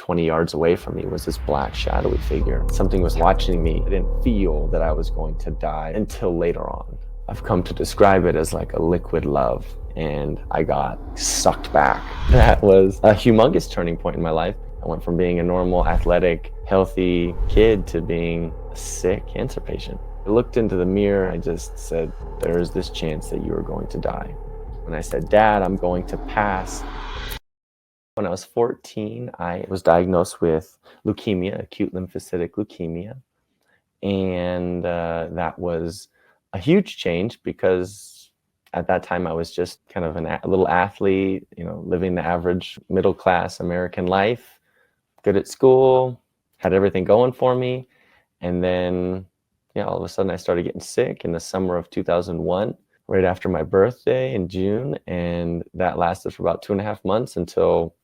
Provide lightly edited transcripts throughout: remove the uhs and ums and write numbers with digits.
20 yards away from me was this black shadowy figure. Something was watching me. I didn't feel that I was going to die until later on. I've come to describe it as like a liquid love, and I got sucked back. That was a humongous turning point in my life. I went from being a normal, athletic, healthy kid to being a sick cancer patient. I looked into the mirror, I just said, there is this chance that you are going to die. And I said, Dad, I'm going to pass. When I was 14, I was diagnosed with leukemia, acute lymphocytic leukemia. And that was a huge change because at that time I was just kind of a little athlete, living the average middle-class American life, good at school, had everything going for me. And then, all of a sudden I started getting sick in the summer of 2001, right after my birthday in June. And that lasted for about 2.5 months until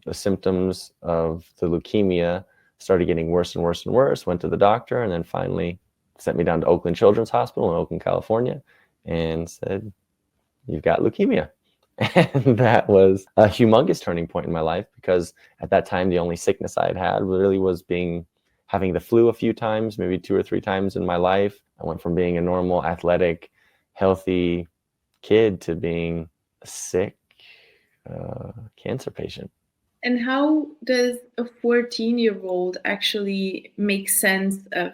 the symptoms of the leukemia started getting worse and worse and worse. Went to the doctor, and then finally sent me down to Oakland Children's Hospital in Oakland, California, and said, you've got leukemia. And that was a humongous turning point in my life, because at that time, the only sickness I had really was having the flu a few times, maybe 2 or 3 times in my life. I went from being a normal, athletic, healthy kid to being a sick cancer patient. And how does a 14-year-old actually make sense of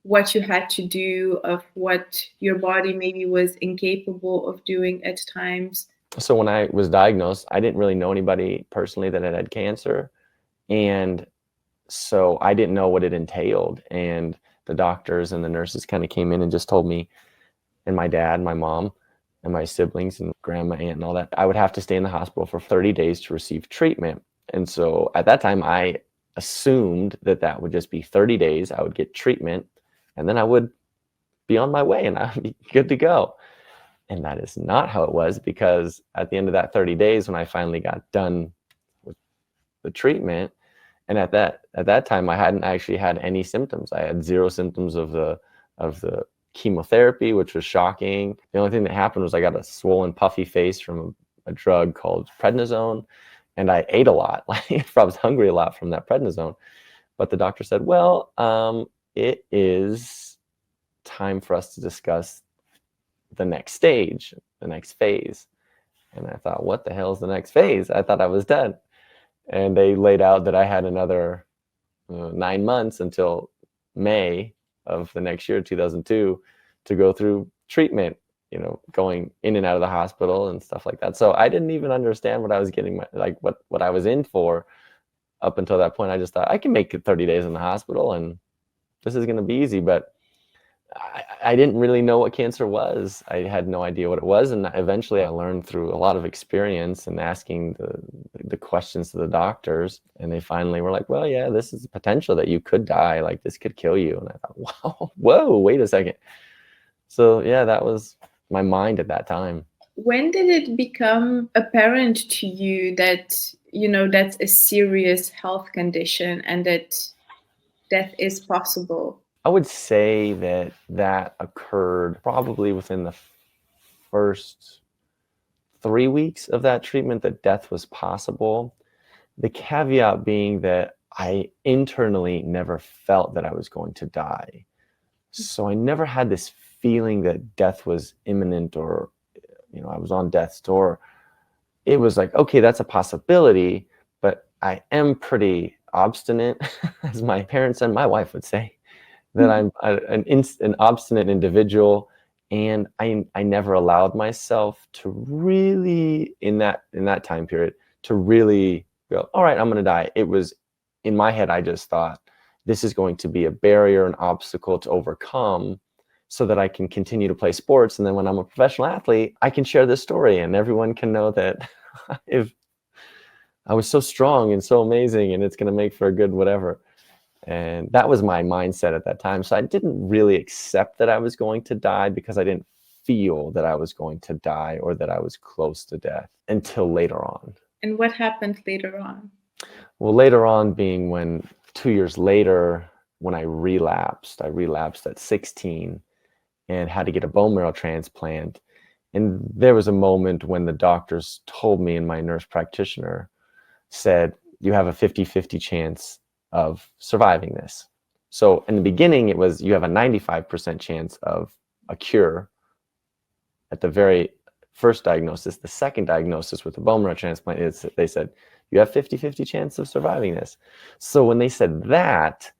what you had to do, of what your body maybe was incapable of doing at times? So when I was diagnosed, I didn't really know anybody personally that had cancer. And so I didn't know what it entailed. And the doctors and the nurses kind of came in and just told me, and my dad, my mom, and my siblings and grandma, aunt, and all that, I would have to stay in the hospital for 30 days to receive treatment. And so at that time, I assumed that would just be 30 days. I would get treatment, and then I would be on my way and I would be good to go. And that is not how it was, because at the end of that 30 days, when I finally got done with the treatment, and at that time, I hadn't actually had any symptoms. I had 0 symptoms of the chemotherapy, which was shocking. The only thing that happened was I got a swollen, puffy face from a drug called prednisone, and I ate a lot. I was hungry a lot from that prednisone. But the doctor said, well, it is time for us to discuss the next stage, the next phase. And I thought, what the hell is the next phase? I thought I was done. And they laid out that I had another 9 months until May of the next year, 2002, to go through treatment, going in and out of the hospital and stuff like that. So I didn't even understand what I was getting, what I was in for up until that point. I just thought I can make it 30 days in the hospital and this is going to be easy. But I didn't really know what cancer was. I had no idea what it was. And eventually I learned through a lot of experience and asking the questions to the doctors. And they finally were like, well, yeah, this is the potential that you could die. Like, this could kill you. And I thought, wow, whoa, wait a second. So yeah, that was my mind at that time. When did it become apparent to you that, that's a serious health condition and that death is possible? I would say that occurred probably within the first 3 weeks of that treatment, that death was possible. The caveat being that I internally never felt that I was going to die. So I never had this feeling that death was imminent, or, I was on death's door. It was like, okay, that's a possibility, but I am pretty obstinate, as my parents and my wife would say. That I'm an obstinate individual, and I never allowed myself to really, in that time period, to really go, all right, I'm going to die. It was in my head, I just thought this is going to be a barrier, an obstacle to overcome, so that I can continue to play sports. And then when I'm a professional athlete, I can share this story and everyone can know that if I was so strong and so amazing, and it's going to make for a good whatever. And that was my mindset at that time. So I didn't really accept that I was going to die, because I didn't feel that I was going to die or that I was close to death until later on. And what happened later on? Well, later on being when 2 years later, when I relapsed at 16 and had to get a bone marrow transplant. And there was a moment when the doctors told me, and my nurse practitioner said, you have a 50-50 chance of surviving this. So in the beginning, it was you have a 95% chance of a cure at the very first diagnosis. The second diagnosis with the bone marrow transplant is they said, you have 50-50 chance of surviving this. So when they said that,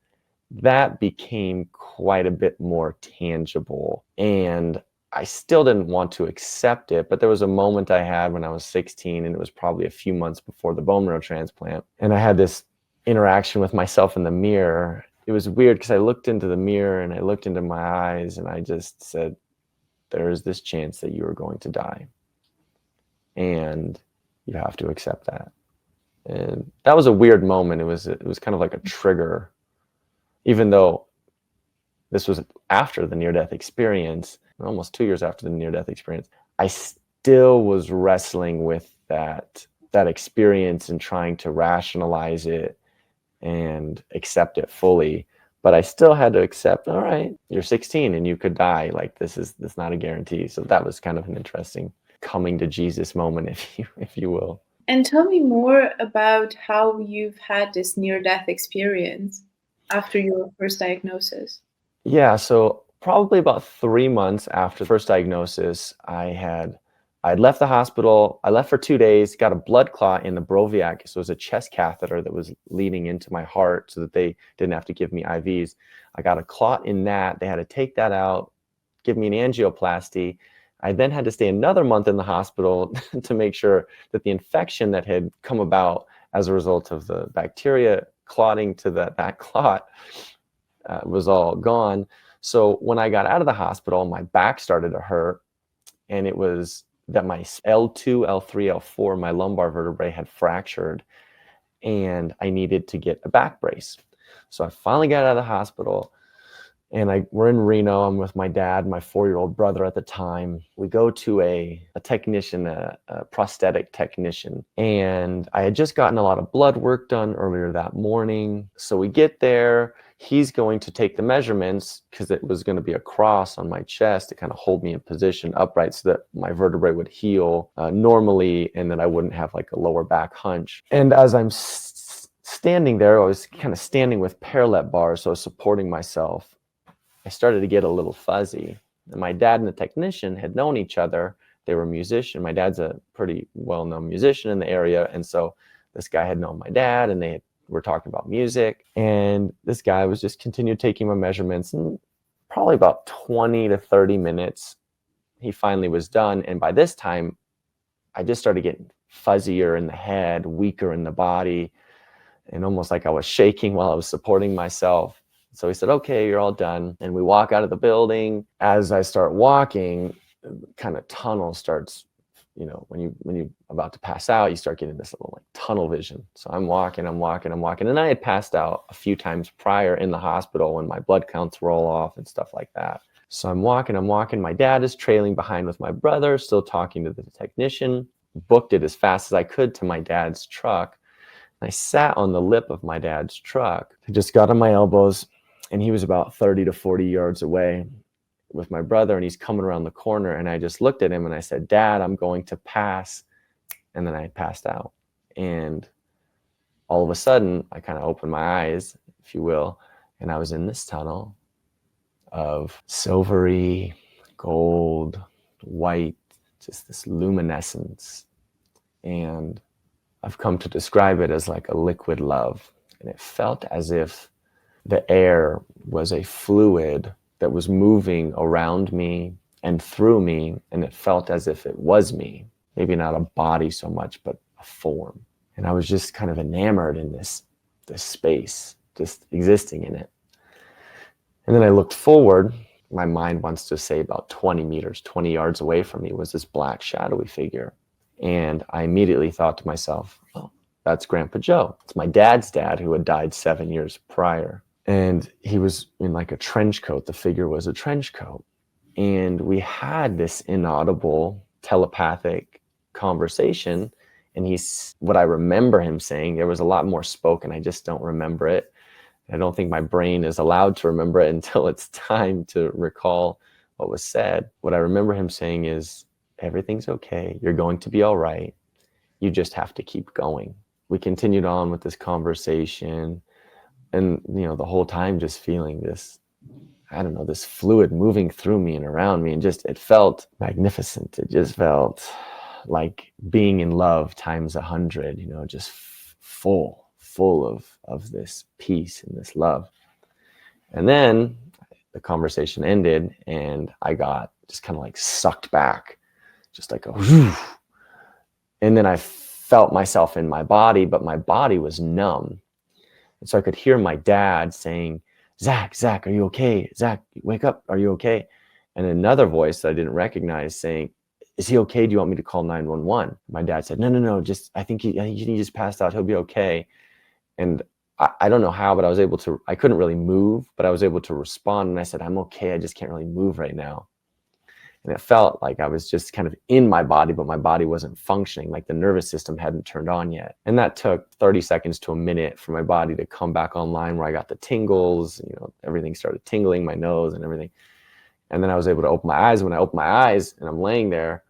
that became quite a bit more tangible. And I still didn't want to accept it, but there was a moment I had when I was 16, and it was probably a few months before the bone marrow transplant. And I had this interaction with myself in the mirror. It was weird because I looked into the mirror and I looked into my eyes and I just said, there is this chance that you are going to die. And you have to accept that. And that was a weird moment. It was kind of like a trigger, even though this was after the near-death experience, almost 2 years after the near-death experience. I still was wrestling with that experience and trying to rationalize it and accept it fully. But I still had to accept, all right, you're 16 and you could die. Like this is not a guarantee. So that was kind of an interesting coming to Jesus moment, if you will. And tell me more about how you've had this near-death experience after your first diagnosis. Yeah, so probably about 3 months after the first diagnosis, I'd left the hospital. I left for 2 days, got a blood clot in the Broviac. So it was a chest catheter that was leading into my heart so that they didn't have to give me IVs. I got a clot in that. They had to take that out, give me an angioplasty. I then had to stay another month in the hospital to make sure that the infection that had come about as a result of the bacteria clotting to that clot was all gone. So when I got out of the hospital, my back started to hurt, and it was that my L2, L3, L4, my lumbar vertebrae had fractured, and I needed to get a back brace. So I finally got out of the hospital, and we're in Reno. I'm with my dad, my 4-year-old brother at the time. We go to a technician, a prosthetic technician, and I had just gotten a lot of blood work done earlier that morning. So we get there. He's going to take the measurements because it was going to be a cross on my chest to kind of hold me in position upright so that my vertebrae would heal normally and that I wouldn't have like a lower back hunch. And as I'm standing there, I was kind of standing with parallel bars, so I was supporting myself. I started to get a little fuzzy. And my dad and the technician had known each other. They were musicians. My dad's a pretty well-known musician in the area. And so this guy had known my dad, and they were talking about music. And this guy was just continued taking my measurements. And probably about 20 to 30 minutes, he finally was done. And by this time, I just started getting fuzzier in the head, weaker in the body, and almost like I was shaking while I was supporting myself. So he said, okay, you're all done. And we walk out of the building. As I start walking, kind of tunnel starts, when you're about to pass out, you start getting this little like tunnel vision. So I'm walking. And I had passed out a few times prior in the hospital when my blood counts roll off and stuff like that. So I'm walking. My dad is trailing behind with my brother, still talking to the technician. Booked it as fast as I could to my dad's truck. I sat on the lip of my dad's truck. I just got on my elbows, and he was about 30 to 40 yards away with my brother, and he's coming around the corner. And I just looked at him and I said, Dad, I'm going to pass. And then I passed out. And all of a sudden, I kind of opened my eyes, if you will, and I was in this tunnel of silvery, gold, white, just this luminescence. And I've come to describe it as like a liquid love. And it felt as if the air was a fluid that was moving around me and through me, and it felt as if it was me. Maybe not a body so much, but a form. And I was just kind of enamored in this space, just existing in it. And then I looked forward. My mind wants to say about 20 meters, 20 yards away from me was this black shadowy figure. And I immediately thought to myself, oh, that's Grandpa Joe. It's my dad's dad who had died 7 years prior. And he was in like a trench coat. The figure was a trench coat. And we had this inaudible telepathic conversation. And what I remember him saying, there was a lot more spoken. I just don't remember it. I don't think my brain is allowed to remember it until it's time to recall what was said. What I remember him saying is, everything's okay. You're going to be all right. You just have to keep going. we continued on with this conversation, and the whole time just feeling this, I don't know, this fluid moving through me and around me, and just it felt magnificent. It just felt like being in love times 100, just full of this peace and this love. And then the conversation ended, and I got just kind of like sucked back, just like a whew. And then I felt myself in my body, but my body was numb. And so I could hear my dad saying, Zach, are you okay? Zach, wake up. Are you okay? And another voice that I didn't recognize saying, is he okay? Do you want me to call 911? My dad said, no, I think he just passed out. He'll be okay. And I don't know how, but I couldn't really move, but I was able to respond. And I said, I'm okay. I just can't really move right now. And it felt like I was just kind of in my body, but my body wasn't functioning, like the nervous system hadn't turned on yet. And that took 30 seconds to a minute for my body to come back online, where I got the tingles, everything started tingling, my nose and everything. And then I was able to open my eyes. When I opened my eyes and I'm laying there,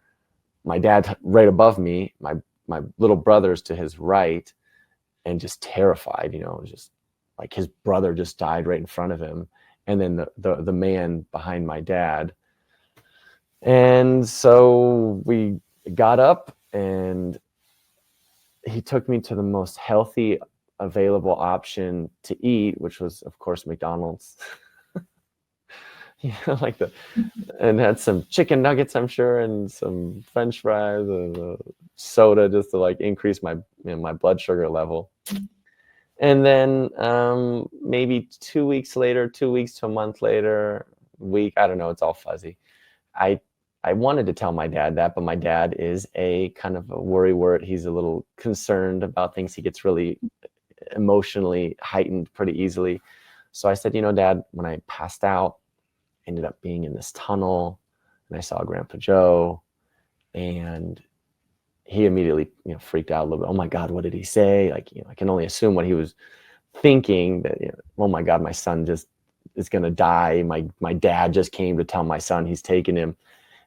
my dad right above me, my little brother's to his right, and just terrified, just like his brother just died right in front of him. And then the man behind my dad. And so we got up, and he took me to the most healthy available option to eat, which was, of course, McDonald's. And had some chicken nuggets, I'm sure, and some French fries and soda, just to like increase my my blood sugar level. And then maybe 2 weeks later, 2 weeks to a month later, I don't know, it's all fuzzy. I wanted to tell my dad that, but my dad is a kind of a worrywart. He's a little concerned about things. He gets really emotionally heightened pretty easily. So I said, Dad, when I passed out, I ended up being in this tunnel, and I saw Grandpa Joe, and he immediately, freaked out a little bit. Oh my God, what did he say? Like, I can only assume what he was thinking, that, oh my God, my son just is going to die. My dad just came to tell my son he's taking him.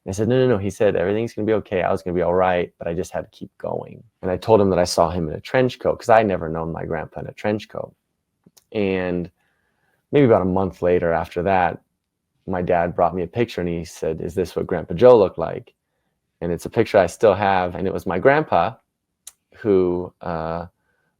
And I said, no. He said, everything's going to be okay. I was going to be all right, but I just had to keep going. And I told him that I saw him in a trench coat, because I had never known my grandpa in a trench coat. And maybe about a month later after that, my dad brought me a picture, and he said, is this what Grandpa Joe looked like? And it's a picture I still have. And it was my grandpa, who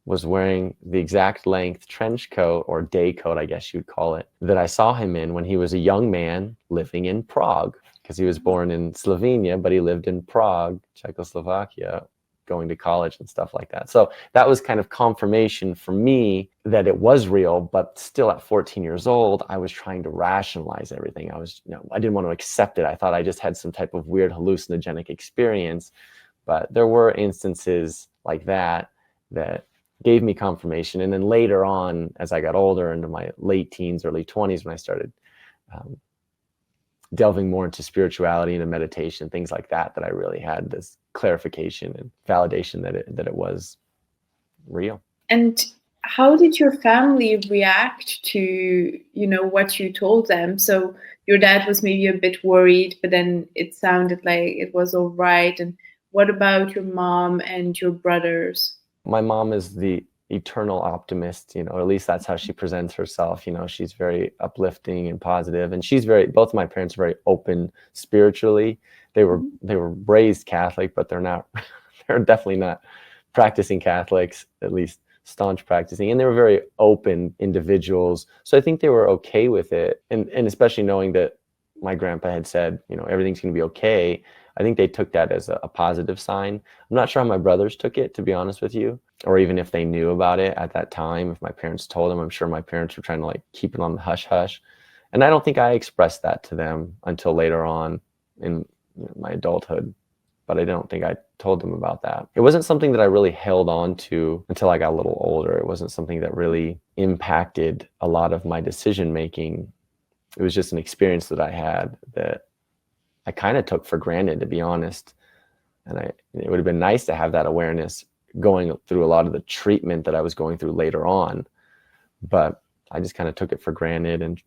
was wearing the exact length trench coat, or day coat, I guess you'd call it, that I saw him in when he was a young man living in Prague, because he was born in Slovenia, but he lived in Prague, Czechoslovakia, going to college and stuff like that. So that was kind of confirmation for me that it was real, but still at 14 years old, I was trying to rationalize everything. I didn't want to accept it. I thought I just had some type of weird hallucinogenic experience, but there were instances like that gave me confirmation. And then later on, as I got older, into my late teens, early 20s, when I started delving more into spirituality and meditation, things like that, that I really had this clarification and validation that it was real. And how did your family react to, what you told them? So your dad was maybe a bit worried, but then it sounded like it was all right. And what about your mom and your brothers? My mom is the eternal optimist, or at least that's how she presents herself. She's very uplifting and positive, and both of my parents are very open spiritually. They were raised Catholic, but they're definitely not practicing Catholics, at least staunch practicing, and they were very open individuals. So I think they were okay with it, and especially knowing that my grandpa had said, everything's going to be okay. I think they took that as a positive sign. I'm not sure how my brothers took it, to be honest with you, or even if they knew about it at that time. If my parents told them, I'm sure my parents were trying to keep it on the hush hush. And I don't think I expressed that to them until later on in my adulthood, but I don't think I told them about that. It wasn't something that I really held on to until I got a little older. It wasn't something that really impacted a lot of my decision making. It was just an experience that I had that I kind of took for granted, to be honest. And it would have been nice to have that awareness going through a lot of the treatment that I was going through later on. But I just kind of took it for granted and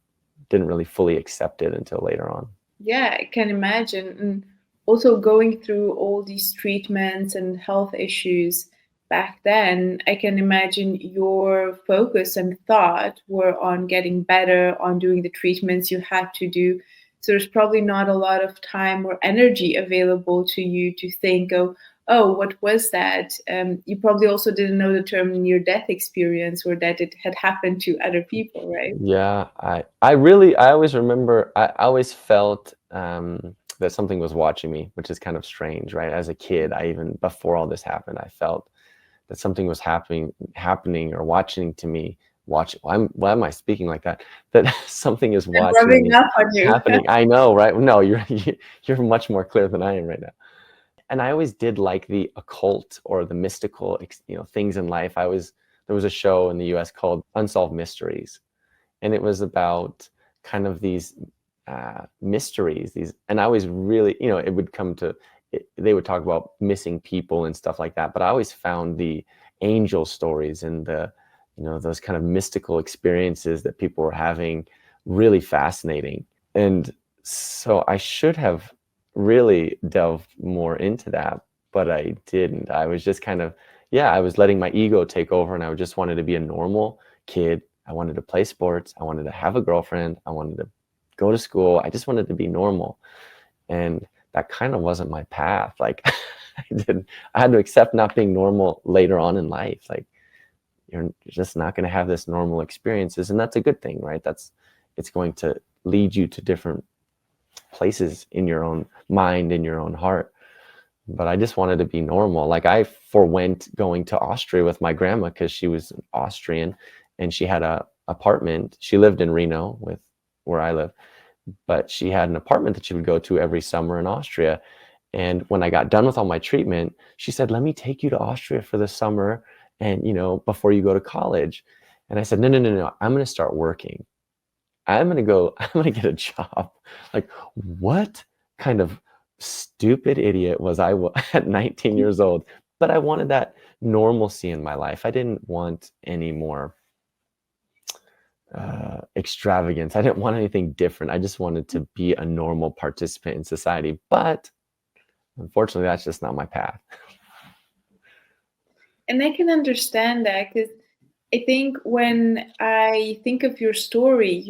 didn't really fully accept it until later on. Yeah, I can imagine. And also going through all these treatments and health issues, back then, I can imagine your focus and thought were on getting better, on doing the treatments you had to do. So there's probably not a lot of time or energy available to you to think, oh, what was that? You probably also didn't know the term near death experience or that it had happened to other people, right? Yeah, I always remember, I always felt that something was watching me, which is kind of strange, right? As a kid, I even before all this happened, I felt that something was happening or watching to me. Why am I speaking like that? That something is I'm watching rubbing me up on you. happening. I know, right? No, you're much more clear than I am right now. And I always did like the occult or the mystical, things in life. There was a show in the US called Unsolved Mysteries, and it was about kind of these mysteries, and I was really, it would come to they would talk about missing people and stuff like that, but I always found the angel stories and the those kind of mystical experiences that people were having really fascinating. And so I should have really delved more into that, but I didn't. I was just kind of, yeah, I was letting my ego take over, and I just wanted to be a normal kid. I wanted to play sports. I wanted to have a girlfriend. I wanted to go to school. I just wanted to be normal. And that kind of wasn't my path. Like I had to accept not being normal later on in life. Like you're just not going to have this normal experiences. And that's a good thing, right? It's going to lead you to different places in your own mind, in your own heart. But I just wanted to be normal. Like I forwent going to Austria with my grandma because she was Austrian and she had a apartment. She lived in Reno with where I live, but she had an apartment that she would go to every summer in Austria. And when I got done with all my treatment, she said, "Let me take you to Austria for the summer and, before you go to college." And I said, "No, no, no, no. I'm going to start working. I'm going to get a job." Like, what kind of stupid idiot was I at 19 years old? But I wanted that normalcy in my life. I didn't want any more extravagance. I didn't want anything different. I just wanted to be a normal participant in society. But unfortunately, that's just not my path. And I can understand that because I think when I think of your story,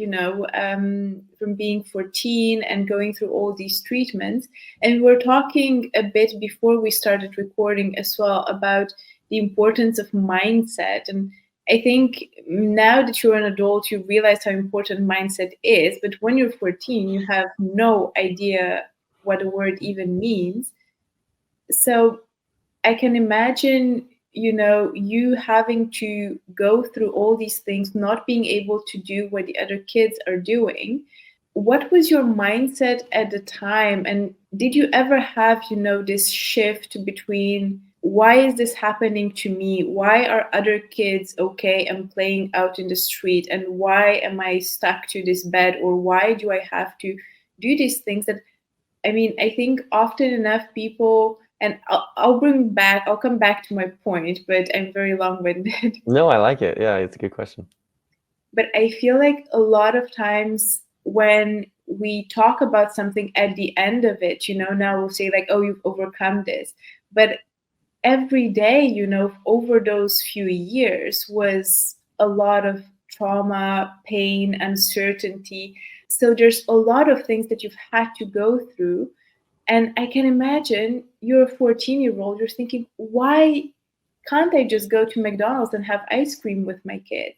from being 14 and going through all these treatments, and we were talking a bit before we started recording as well about the importance of mindset. And I think now that you're an adult, you realize how important mindset is. But when you're 14, you have no idea what a word even means. So I can imagine, you having to go through all these things, not being able to do what the other kids are doing. What was your mindset at the time? And did you ever have, this shift between why is this happening to me? Why are other kids okay and playing out in the street? And why am I stuck to this bed? Or why do I have to do these things that I think often enough people, and I'll come back to my point, but I'm very long winded. No, I like it. Yeah, it's a good question. But I feel like a lot of times when we talk about something at the end of it, now we'll say, like, oh, you've overcome this. But every day, over those few years was a lot of trauma, pain, uncertainty. So there's a lot of things that you've had to go through. And I can imagine you're a 14-year-old, you're thinking, why can't I just go to McDonald's and have ice cream with my kids?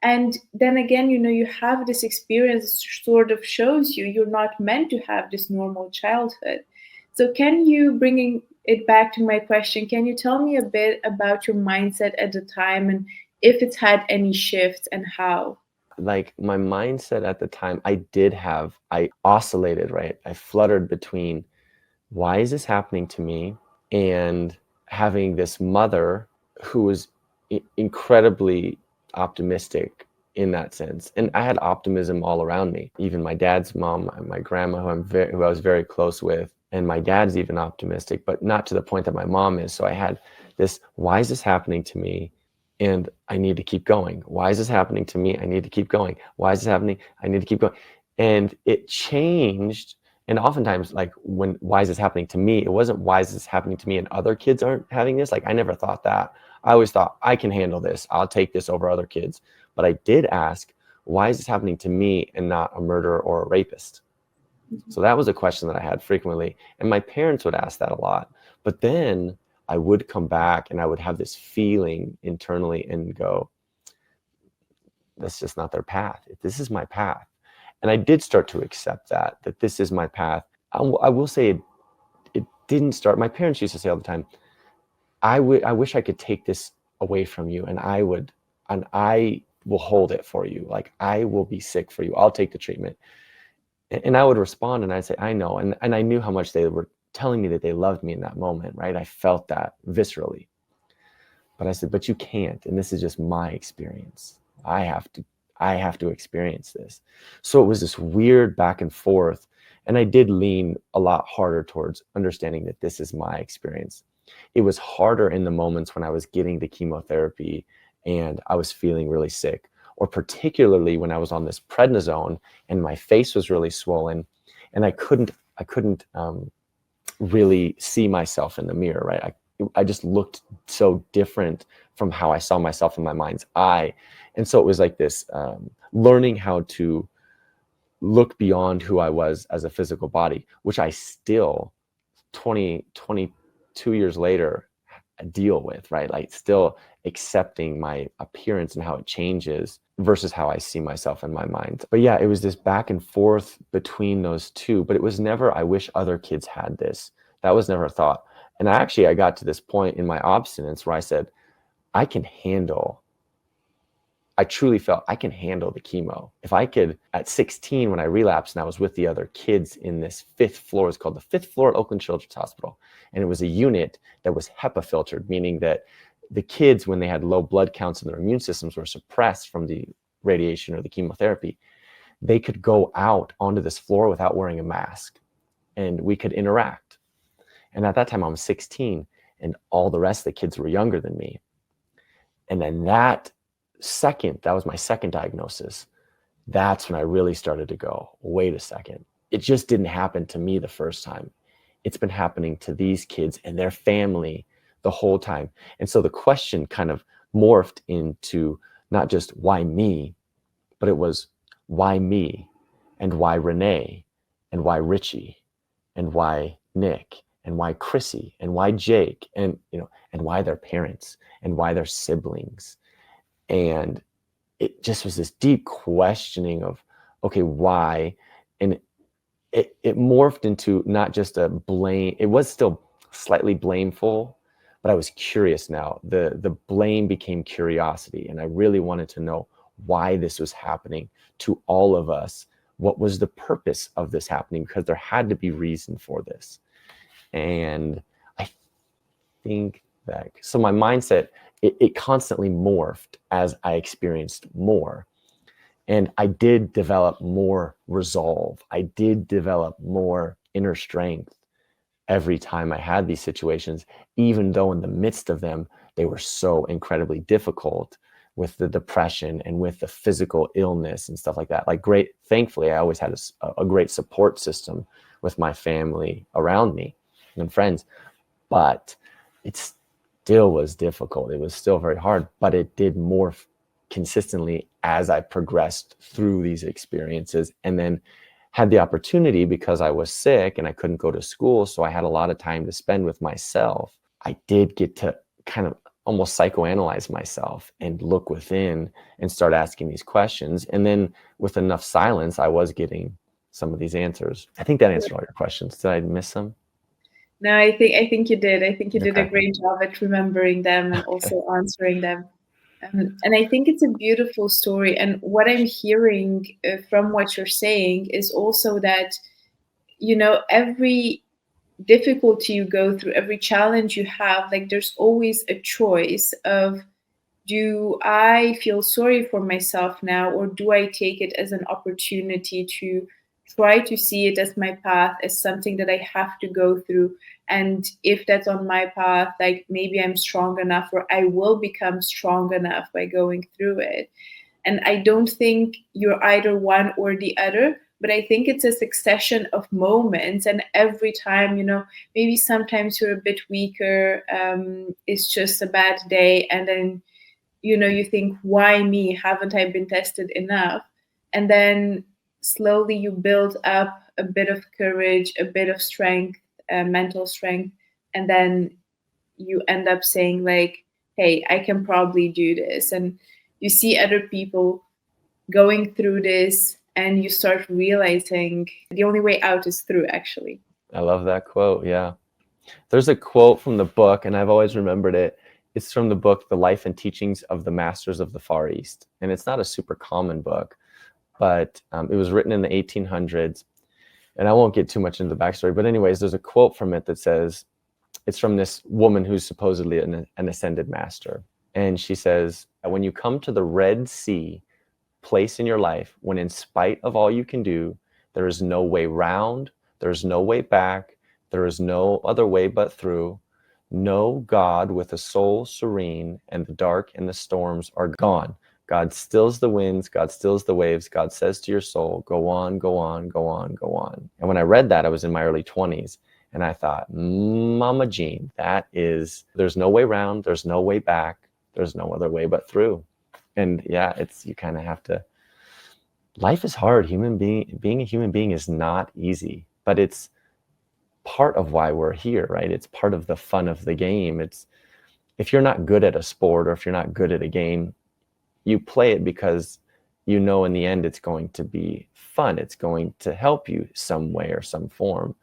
And then again, you have this experience sort of shows you're not meant to have this normal childhood. So can you, bringing it back to my question, can you tell me a bit about your mindset at the time and if it's had any shifts and how? Like my mindset at the time, I oscillated, right? I fluttered between why is this happening to me and having this mother who was incredibly optimistic in that sense. And I had optimism all around me. Even my dad's mom, my grandma, who I was very close with, and my dad's even optimistic, but not to the point that my mom is. So I had this, why is this happening to me? And I need to keep going. Why is this happening to me? I need to keep going. Why is this happening? I need to keep going. And it changed. And oftentimes, like, why is this happening to me? It wasn't, why is this happening to me and other kids aren't having this? Like, I never thought that. I always thought, I can handle this. I'll take this over other kids. But I did ask, why is this happening to me and not a murderer or a rapist? So that was a question that I had frequently. And my parents would ask that a lot. But then I would come back and I would have this feeling internally and go, that's just not their path. This is my path. And I did start to accept that this is my path. I will say it didn't start. My parents used to say all the time, I wish I could take this away from you, and I will hold it for you. Like, I will be sick for you. I'll take the treatment. And I would respond and I'd say, I know. And I knew how much they were telling me that they loved me in that moment, right? I felt that viscerally. But I said, but you can't. And this is just my experience. I have to experience this. So it was this weird back and forth. And I did lean a lot harder towards understanding that this is my experience. It was harder in the moments when I was getting the chemotherapy and I was feeling really sick, or particularly when I was on this prednisone and my face was really swollen and I couldn't really see myself in the mirror, right? I just looked so different from how I saw myself in my mind's eye. And so it was like this learning how to look beyond who I was as a physical body, which I still 22 years later deal with, right? Like, still accepting my appearance and how it changes versus how I see myself in my mind. But yeah, it was this back and forth between those two, but it was never, I wish other kids had this. That was never a thought. And I got to this point in my obstinance where I said, I truly felt I can handle the chemo. If I could, at 16, when I relapsed and I was with the other kids in this 5th floor, it's called the 5th floor at Oakland Children's Hospital. And it was a unit that was HEPA filtered, meaning that the kids, when they had low blood counts and their immune systems were suppressed from the radiation or the chemotherapy, they could go out onto this floor without wearing a mask and we could interact. And at that time I was 16 and all the rest of the kids were younger than me. And then that was my second diagnosis. That's when I really started to go, wait a second. It just didn't happen to me the first time. It's been happening to these kids and their family the whole time. And so the question kind of morphed into not just why me, but it was why me, and why Renee, and why Richie, and why Nick, and why Chrissy, and why Jake, and and why their parents, and why their siblings. And it just was this deep questioning of, okay, why? And it morphed into not just a blame. It was still slightly blameful, but I was curious now. The blame became curiosity, and I really wanted to know why this was happening to all of us. What was the purpose of this happening? Because there had to be reason for this. And I think that, so my mindset, it constantly morphed as I experienced more. And I did develop more resolve. I did develop more inner strength every time I had these situations, even though in the midst of them, they were so incredibly difficult with the depression and with the physical illness and stuff like that. Like, thankfully, I always had a great support system with my family around me and friends, but it still was difficult. It was still very hard, but it did morph consistently as I progressed through these experiences, and then had the opportunity, because I was sick and I couldn't go to school, so I had a lot of time to spend with myself. I did get to kind of almost psychoanalyze myself and look within and start asking these questions. And then with enough silence, I was getting some of these answers. I think that answered all your questions. Did I miss some? No, I think you did. I think you did a Okay. great job at remembering them and also answering them. And I think it's a beautiful story. And what I'm hearing from what you're saying is also that, every difficulty you go through, every challenge you have, like, there's always a choice of, do I feel sorry for myself now, or do I take it as an opportunity to try to see it as my path, as something that I have to go through? And if that's on my path, like, maybe I'm strong enough, or I will become strong enough by going through it. And I don't think you're either one or the other, but I think it's a succession of moments. And every time, maybe sometimes you're a bit weaker, it's just a bad day. And then, you think, why me? Haven't I been tested enough? And then slowly you build up a bit of courage, a bit of strength, mental strength. And then you end up saying, like, hey, I can probably do this. And you see other people going through this, and you start realizing the only way out is through, actually. I love that quote. Yeah. There's a quote from the book, and I've always remembered it. It's from the book, The Life and Teachings of the Masters of the Far East. And it's not a super common book, but it was written in the 1800s. And I won't get too much into the backstory, but anyways, there's a quote from it that says, it's from this woman who's supposedly an ascended master. And she says, when you come to the Red Sea place in your life, when in spite of all you can do, there is no way round, there's no way back, there is no other way but through, know God with a soul serene, and the dark and the storms are gone. God stills the winds, God stills the waves, God says to your soul, go on, go on, go on, go on. And when I read that, I was in my early 20s, and I thought, Mama Jean, there's no way round, there's no way back, there's no other way but through. And yeah, you kind of have to, life is hard. Being a human being is not easy, but it's part of why we're here, right? It's part of the fun of the game. If you're not good at a sport, or if you're not good at a game, you play it because in the end it's going to be fun. It's going to help you some way or some form.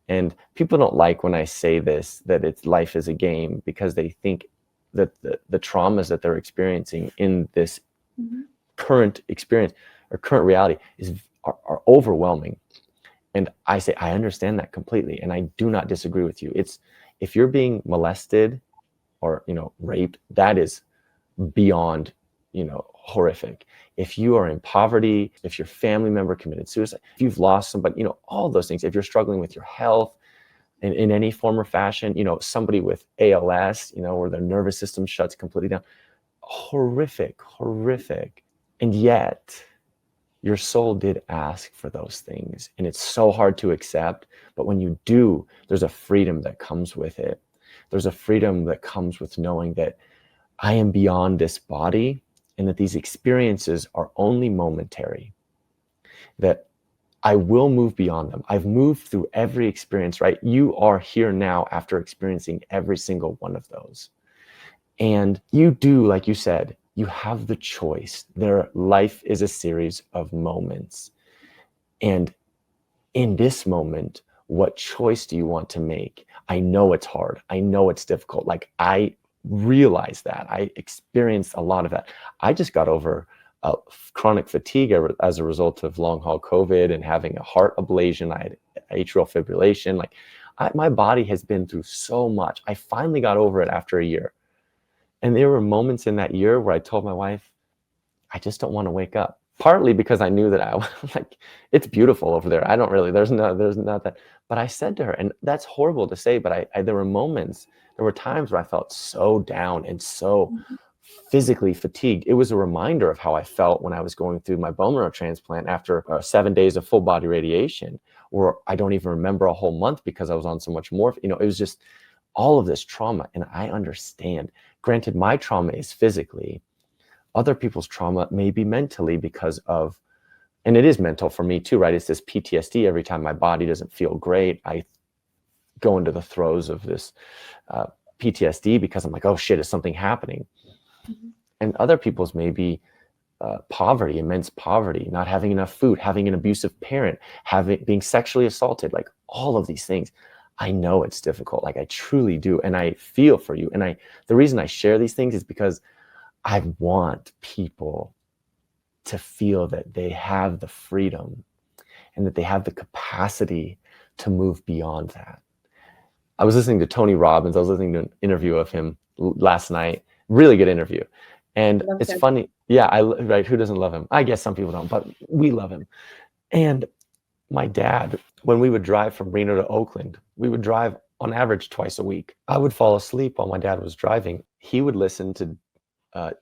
And people don't like when I say this, that life is a game, because they think that the traumas that they're experiencing in this current experience or current reality are overwhelming. And I say, I understand that completely. And I do not disagree with you. If you're being molested or, raped, that is beyond, horrific. If you are in poverty, if your family member committed suicide, if you've lost somebody, all those things, if you're struggling with your health in any form or fashion, somebody with ALS, where their nervous system shuts completely down, horrific. And yet your soul did ask for those things, and it's so hard to accept. But when you do, there's a freedom that comes with it. There's a freedom that comes with knowing that I am beyond this body, and that these experiences are only momentary, that I will move beyond them. I've moved through every experience, right? You are here now after experiencing every single one of those. And you do, like you said, you have the choice. Life is a series of moments. And in this moment, what choice do you want to make? I know it's hard. I know it's difficult. Like, I realize that. I experienced a lot of that. I just got over chronic fatigue as a result of long haul COVID and having a heart ablation. I had atrial fibrillation. Like, my body has been through so much. I finally got over it after a year. And there were moments in that year where I told my wife, I just don't want to wake up. Partly because I knew that it's beautiful over there. There's not that. But I said to her, and that's horrible to say, but there were times where I felt so down and so physically fatigued. It was a reminder of how I felt when I was going through my bone marrow transplant after 7 days of full body radiation, or I don't even remember a whole month because I was on so much morphine. It was just all of this trauma, and I understand. Granted, my trauma is physically. Other people's trauma may be mentally and it is mental for me too, right? It's this PTSD. Every time my body doesn't feel great, I go into the throes of this PTSD because I'm like, oh shit, is something happening? And other people's may be poverty, immense poverty, not having enough food, having an abusive parent, being sexually assaulted, like all of these things. I know it's difficult, like I truly do. And I feel for you. And the reason I share these things is because I want people to feel that they have the freedom and that they have the capacity to move beyond that. I was listening to Tony Robbins. I was listening to an interview of him last night. Really good interview. And it's funny. Yeah, right. Who doesn't love him? I guess some people don't, but we love him. And my dad, when we would drive from Reno to Oakland, we would drive on average twice a week. I would fall asleep while my dad was driving. He would listen to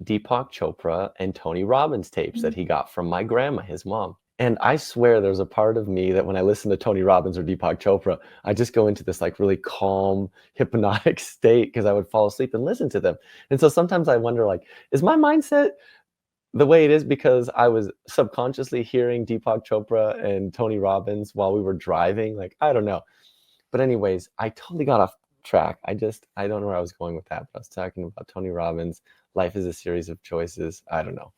Deepak Chopra and Tony Robbins tapes that he got from my grandma, his mom. And I swear there's a part of me that when I listen to Tony Robbins or Deepak Chopra, I just go into this like really calm, hypnotic state because I would fall asleep and listen to them. And so sometimes I wonder, like, is my mindset the way it is because I was subconsciously hearing Deepak Chopra and Tony Robbins while we were driving? Like, I don't know. But anyways, I totally got off track. I don't know where I was going with that, but I was talking about Tony Robbins. Life is a series of choices. I don't know.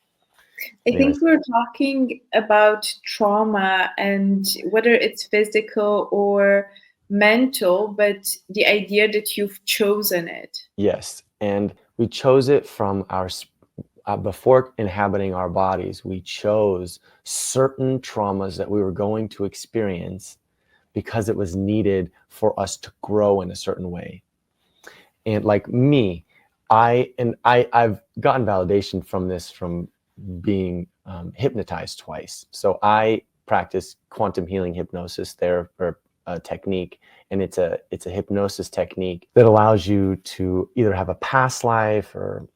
I think Anyways, we're talking about trauma and whether it's physical or mental, but the idea that you've chosen it. yes. And we chose it from before inhabiting our bodies, we chose certain traumas that we were going to experience because it was needed for us to grow in a certain way. And like me, I've gotten validation from this from being hypnotized twice. So I practice quantum healing hypnosis there, or a technique, and it's a hypnosis technique that allows you to either have a past life or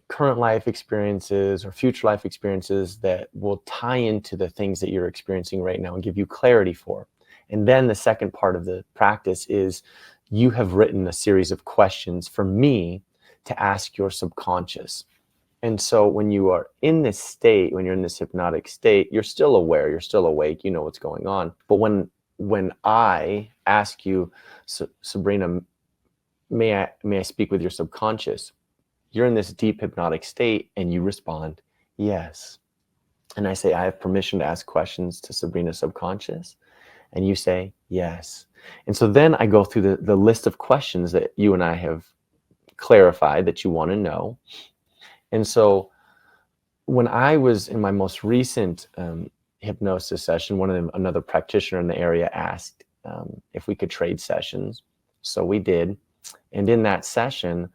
current life experiences or future life experiences that will tie into the things that you're experiencing right now and give you clarity for. And then the second part of the practice is you have written a series of questions for me to ask your subconscious. And so when you are in this state, when you're in this hypnotic state, you're still aware, you're still awake, you know what's going on. But when I ask you, Sabrina, may I speak with your subconscious? You're in this deep hypnotic state and you respond, yes. And I say, I have permission to ask questions to Sabrina's subconscious. And you say, yes. And so then I go through the list of questions that you and I have clarified that you want to know. And so when I was in my most recent hypnosis session, another practitioner in the area asked if we could trade sessions. So we did. And in that session,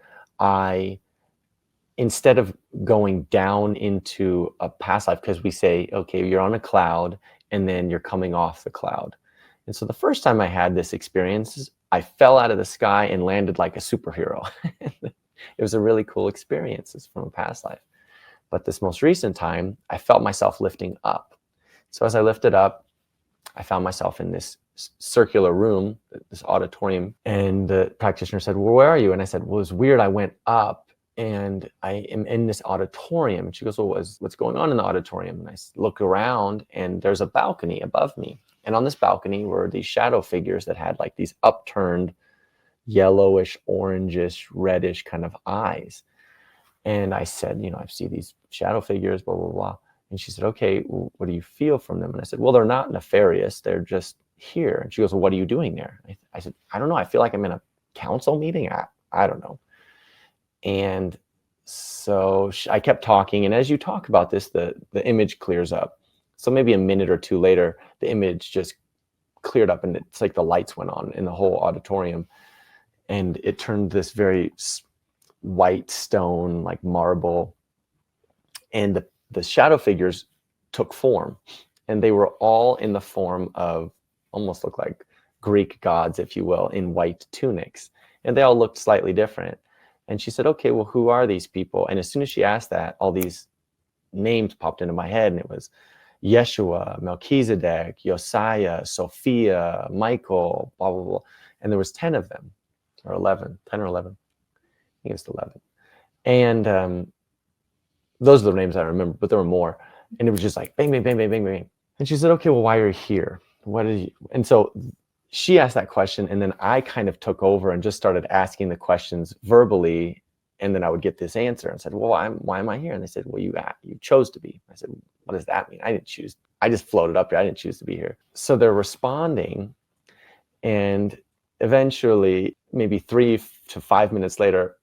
instead of going down into a past life, because we say, okay, you're on a cloud and then you're coming off the cloud. And so the first time I had this experience, I fell out of the sky and landed like a superhero. It was a really cool experience. It's from a past life. But this most recent time, I felt myself lifting up. So as I lifted up, I found myself in this circular room, this auditorium. And the practitioner said, well, where are you? And I said, well, it's weird. I went up and I am in this auditorium. And she goes, well, what's going on in the auditorium? And I look around and there's a balcony above me. And on this balcony were these shadow figures that had like these upturned yellowish, orangish, reddish kind of eyes. And I said, I see these shadow figures, blah, blah, blah. And she said, okay, well, what do you feel from them? And I said, well, they're not nefarious. They're just here. And she goes, well, what are you doing there? I said, I don't know. I feel like I'm in a council meeting. I don't know. And so I kept talking. And as you talk about this, the image clears up. So maybe a minute or two later, the image just cleared up and it's like the lights went on in the whole auditorium. And it turned this very white stone, like marble. And the shadow figures took form. And they were all in the form of almost look like Greek gods, if you will, in white tunics. And they all looked slightly different. And she said, okay, well, who are these people? And as soon as she asked that, all these names popped into my head. And it was Yeshua, Melchizedek, Josiah, Sophia, Michael, blah, blah, blah. And there was 10 of them, or 11, 10 or 11. I think it was 11. And those are the names I remember, but there were more. And it was just like, bang, bang, bang, bang, bang, bang. And she said, okay, well, why are you here? What is you? And so she asked that question, and then I kind of took over and just started asking the questions verbally, and then I would get this answer and said, well, why am I here? And they said, well, you chose to be. I said, what does that mean? I didn't choose. I just floated up here. I didn't choose to be here. So they're responding, and eventually, maybe 3 to 5 minutes later,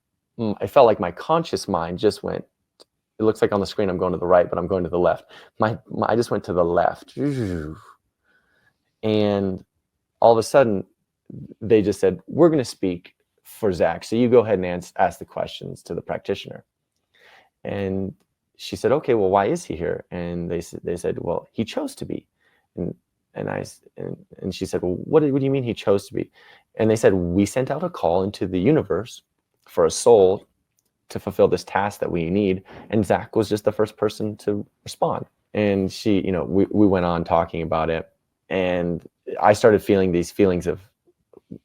I felt like my conscious mind just went, it looks like on the screen I'm going to the right, but I'm going to the left. I just went to the left. And all of a sudden, they just said, we're going to speak for Zach. So you go ahead and ask the questions to the practitioner. And she said, okay, well, why is he here? And they said, well, he chose to be. And she said, well, what do you mean he chose to be? And they said, we sent out a call into the universe for a soul to fulfill this task that we need. And Zach was just the first person to respond. And she, we went on talking about it, and I started feeling these feelings of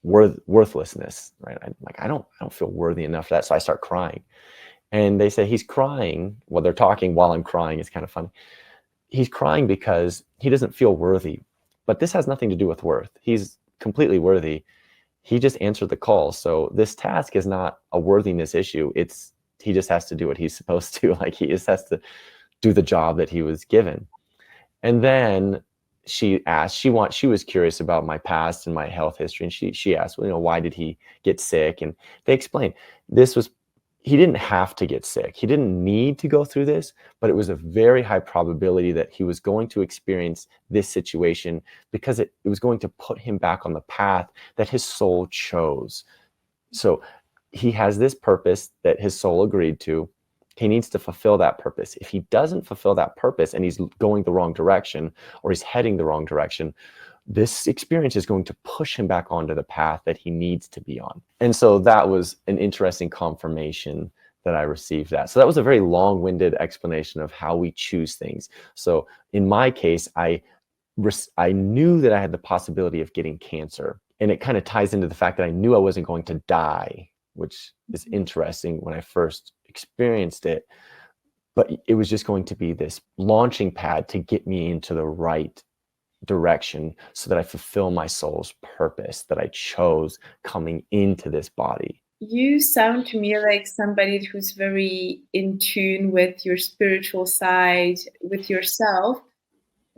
worthlessness, right? I'm like, I don't feel worthy enough for that. So I start crying. And they say he's crying. Well, they're talking while I'm crying. It's kind of funny. He's crying because he doesn't feel worthy. But this has nothing to do with worth. He's completely worthy. He just answered the call. So this task is not a worthiness issue. It's he just has to do what he's supposed to. Like, he just has to do the job that he was given. And then she asked, she was curious about my past and my health history. And she asked, well, why did he get sick? And they explained he didn't have to get sick. He didn't need to go through this, but it was a very high probability that he was going to experience this situation because it was going to put him back on the path that his soul chose. So he has this purpose that his soul agreed to. He needs to fulfill that purpose. If he doesn't fulfill that purpose and he's going the wrong direction, or he's heading the wrong direction, this experience is going to push him back onto the path that he needs to be on. And so that was an interesting confirmation that I received that. So that was a very long-winded explanation of how we choose things. So in my case, I knew that I had the possibility of getting cancer. And it kind of ties into the fact that I knew I wasn't going to die, which is interesting when I first experienced it. But it was just going to be this launching pad to get me into the right direction so that I fulfill my soul's purpose that I chose coming into this body. You sound to me like somebody who's very in tune with your spiritual side, with yourself.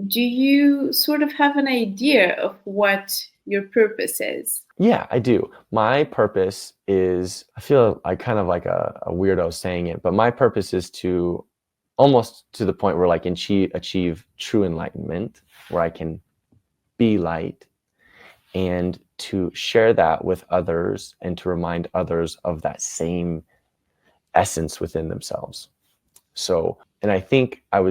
Do you sort of have an idea of what your purpose is? Yeah, I do. My purpose is, I feel like kind of like a weirdo saying it, but my purpose is to almost to the point where I can achieve true enlightenment, where I can be light, and to share that with others and to remind others of that same essence within themselves. So, and I think I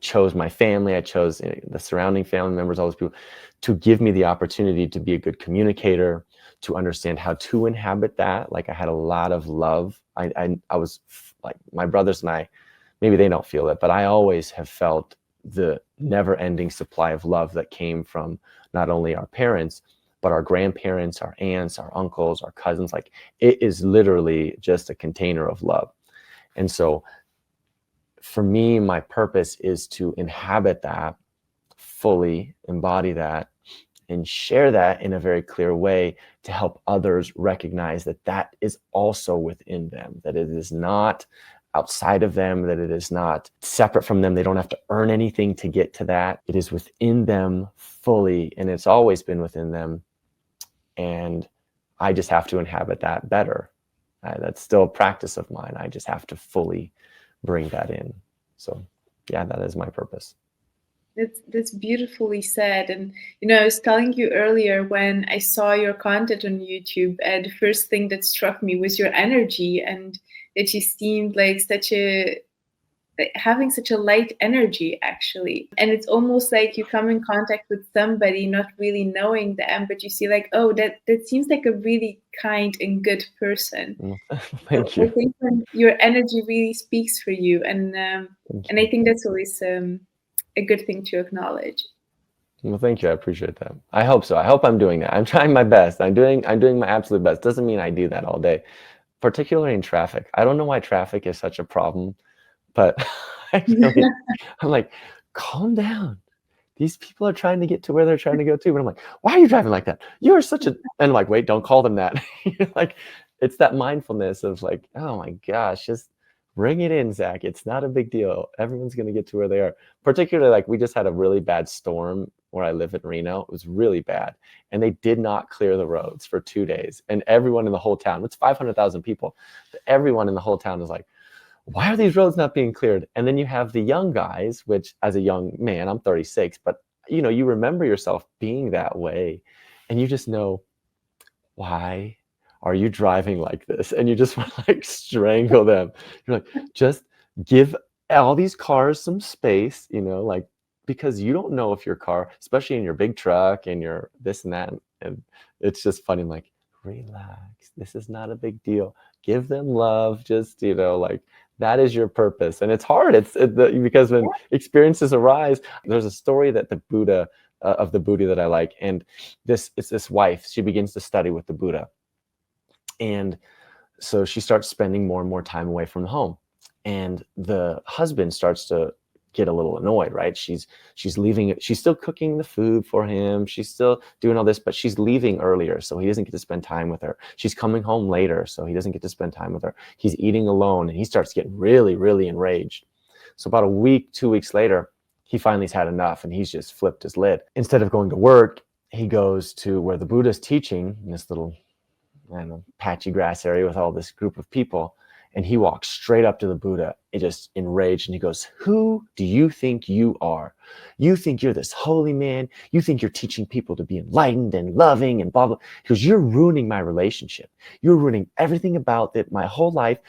chose my family, I chose the surrounding family members, all those people, to give me the opportunity to be a good communicator, to understand how to inhabit that. Like, I had a lot of love. I was like, my brothers and I, maybe they don't feel it, but I always have felt the never-ending supply of love that came from not only our parents, but our grandparents, our aunts, our uncles, our cousins. Like, it is literally just a container of love. And so for me, my purpose is to inhabit that, fully embody that, and share that in a very clear way to help others recognize that that is also within them, that it is not outside of them, that it is not separate from them. They don't have to earn anything to get to that. It is within them fully, and it's always been within them. And I just have to inhabit that better. That's still a practice of mine. I just have to fully bring that in. So yeah, that is my purpose. That's beautifully said. And I was telling you earlier, when I saw your content on YouTube, the first thing that struck me was your energy, and that you seemed like having such a light energy, actually. And it's almost like you come in contact with somebody not really knowing them, but you see like, oh, that seems like a really kind and good person. Thank So I you. think your energy really speaks for you, and I think that's always a good thing to acknowledge. Well, thank you. I appreciate that. I hope so. I hope I'm doing that. I'm trying my best. I'm doing my absolute best. Doesn't mean I do that all day, particularly in traffic. I don't know why traffic is such a problem, but I'm like, calm down. These people are trying to get to where they're trying to go to. But I'm like, why are you driving like that? You are such a, and I'm like, wait, don't call them that. Like, it's that mindfulness of like, oh my gosh, just bring it in, Zach. It's not a big deal. Everyone's going to get to where they are. Particularly, like, we just had a really bad storm where I live in Reno. It was really bad. And they did not clear the roads for 2 days. And everyone in the whole town, it's 500,000 people. Everyone in the whole town is like, why are these roads not being cleared? And then you have the young guys, which as a young man, I'm 36, but you remember yourself being that way, and you just know, why are you driving like this? And you just want to like strangle them. You're like, just give all these cars some space, like, because you don't know if your car, especially in your big truck and your this and that, and it's just funny. I'm like, relax. This is not a big deal. Give them love. Just, like, That is your purpose. And it's hard. Because when experiences arise, there's a story that the Buddha, of the Buddha that I like. And it's this wife, she begins to study with the Buddha. And so she starts spending more and more time away from the home. And the husband starts to get a little annoyed, right? She's leaving, she's still cooking the food for him, she's still doing all this, but she's leaving earlier, so he doesn't get to spend time with her. She's coming home later, so he doesn't get to spend time with her. He's eating alone, and he starts getting really, really enraged. So about a week, 2 weeks later, he finally's had enough, and he's just flipped his lid. Instead of going to work, he goes to where the Buddha's teaching, in this little, I don't know, patchy grass area with all this group of people. And he walks straight up to the Buddha, just enraged, and he goes, "Who do you think you are? You think you're this holy man? You think you're teaching people to be enlightened and loving and blah, blah." He goes, "You're ruining my relationship. You're ruining everything about it. My whole life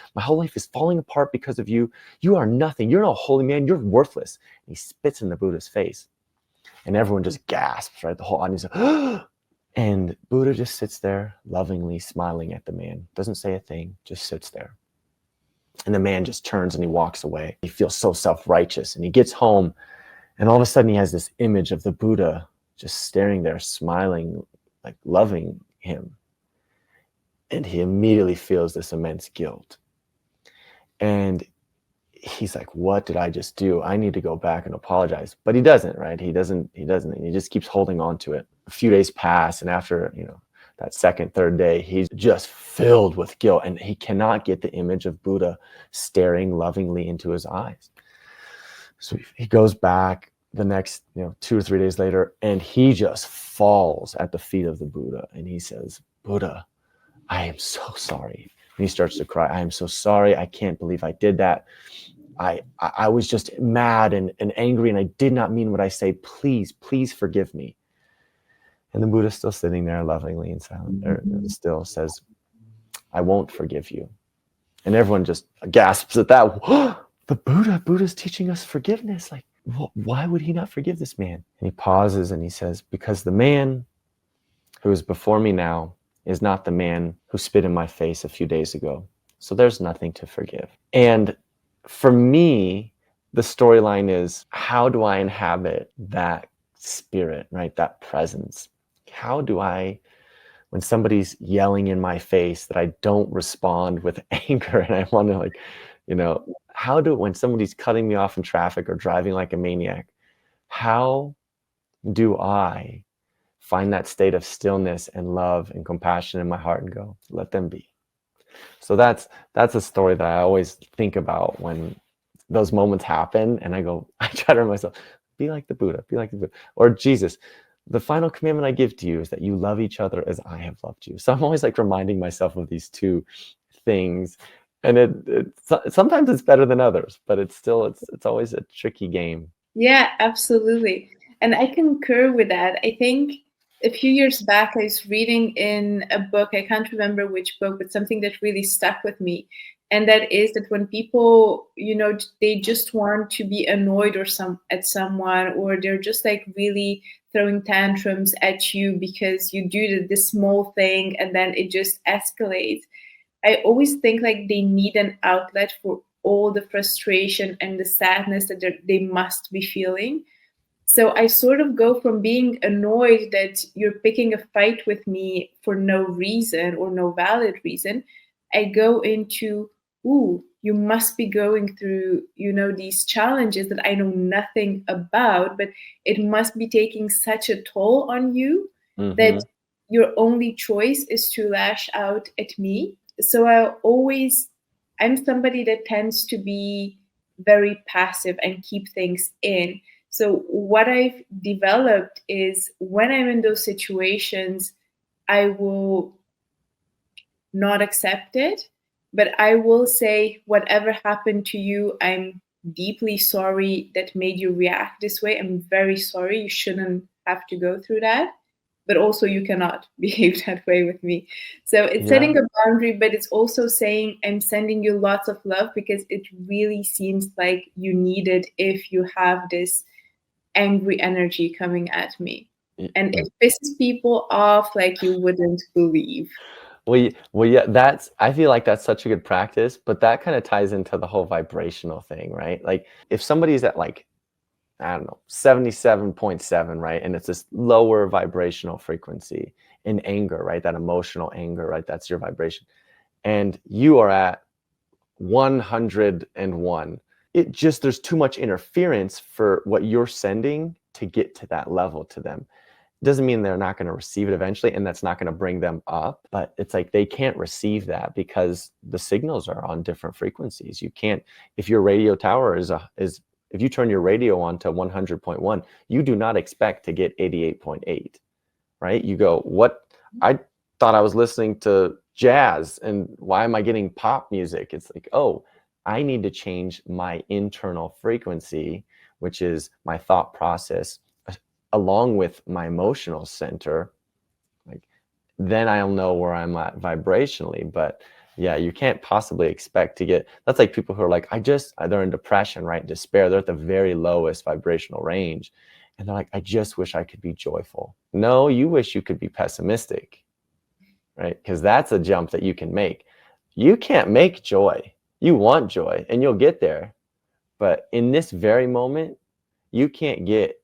is falling apart because of you. You are nothing. You're not a holy man. You're worthless." And he spits in the Buddha's face. And everyone just gasps, right? The whole audience, and Buddha just sits there lovingly smiling at the man. Doesn't say a thing, just sits there. And the man just turns and he walks away. He feels so self-righteous, and he gets home, and all of a sudden he has this image of the Buddha just staring there, smiling, like loving him. And he immediately feels this immense guilt. And he's like, "What did I just do? I need to go back and apologize." But he doesn't, right? He doesn't. He just keeps holding on to it. A few days pass, and after, that second, third day, he's just filled with guilt, and he cannot get the image of Buddha staring lovingly into his eyes. So he goes back the next, 2 or 3 days later, and he just falls at the feet of the Buddha, and he says, "Buddha, I am so sorry." And he starts to cry. "I am so sorry. I can't believe I did that. I was just mad and angry, and I did not mean what I say. Please, please forgive me." And the Buddha's still sitting there lovingly and silent, or still says, "I won't forgive you." And everyone just gasps at that. The Buddha's teaching us forgiveness. Like, why would he not forgive this man? And he pauses and he says, "Because the man who is before me now is not the man who spit in my face a few days ago. So there's nothing to forgive." And for me, the storyline is, how do I inhabit that spirit, right? That presence. How do I, when somebody's yelling in my face, that I don't respond with anger, and I want to, like, when somebody's cutting me off in traffic or driving like a maniac, how do I find that state of stillness and love and compassion in my heart and go, "Let them be"? So that's a story that I always think about when those moments happen, and I try to remind myself, be like the Buddha, be like the Buddha. Or Jesus, "The final commandment I give to you is that you love each other as I have loved you." So I'm always like reminding myself of these two things, and sometimes it's better than others, but it's always a tricky game. Yeah, absolutely. And I concur with that. I think a few years back, I was reading in a book, I can't remember which book, but something that really stuck with me. And that is that when people, they just want to be annoyed at someone, or they're just like really throwing tantrums at you because you do this small thing and then it just escalates. I always think like they need an outlet for all the frustration and the sadness that they must be feeling. So I sort of go from being annoyed that you're picking a fight with me for no reason or no valid reason. I go into, ooh, you must be going through, these challenges that I know nothing about, but it must be taking such a toll on you that your only choice is to lash out at me. So I'm somebody that tends to be very passive and keep things in. So what I've developed is when I'm in those situations, I will not accept it, but I will say, whatever happened to you, I'm deeply sorry that made you react this way. I'm very sorry. You shouldn't have to go through that. But also, you cannot behave that way with me. So it's setting a boundary, but it's also saying, I'm sending you lots of love because it really seems like you need it if you have this angry energy coming at me. And it pisses people off like you wouldn't believe. Well, yeah, I feel like that's such a good practice, but that kind of ties into the whole vibrational thing, right? Like if somebody's at like, I don't know, 77.7, right? And it's this lower vibrational frequency in anger, right? That emotional anger, right? That's your vibration. And you are at 101. There's too much interference for what you're sending to get to that level to them. Doesn't mean they're not going to receive it eventually, and that's not going to bring them up, but it's like they can't receive that because the signals are on different frequencies. You can't, if your radio tower is if you turn your radio on to 100.1, you do not expect to get 88.8, right? You go, what? I thought I was listening to jazz, and why am I getting pop music? It's like, oh, I need to change my internal frequency, which is my thought process, along with my emotional center. Like, then I'll know where I'm at vibrationally. But yeah, you can't possibly expect to get, that's like people who are like, they're in depression, right? Despair. They're at the very lowest vibrational range. And they're like, I just wish I could be joyful. No, you wish you could be pessimistic, right? Because that's a jump that you can make. You can't make joy. You want joy and you'll get there. But in this very moment, you can't get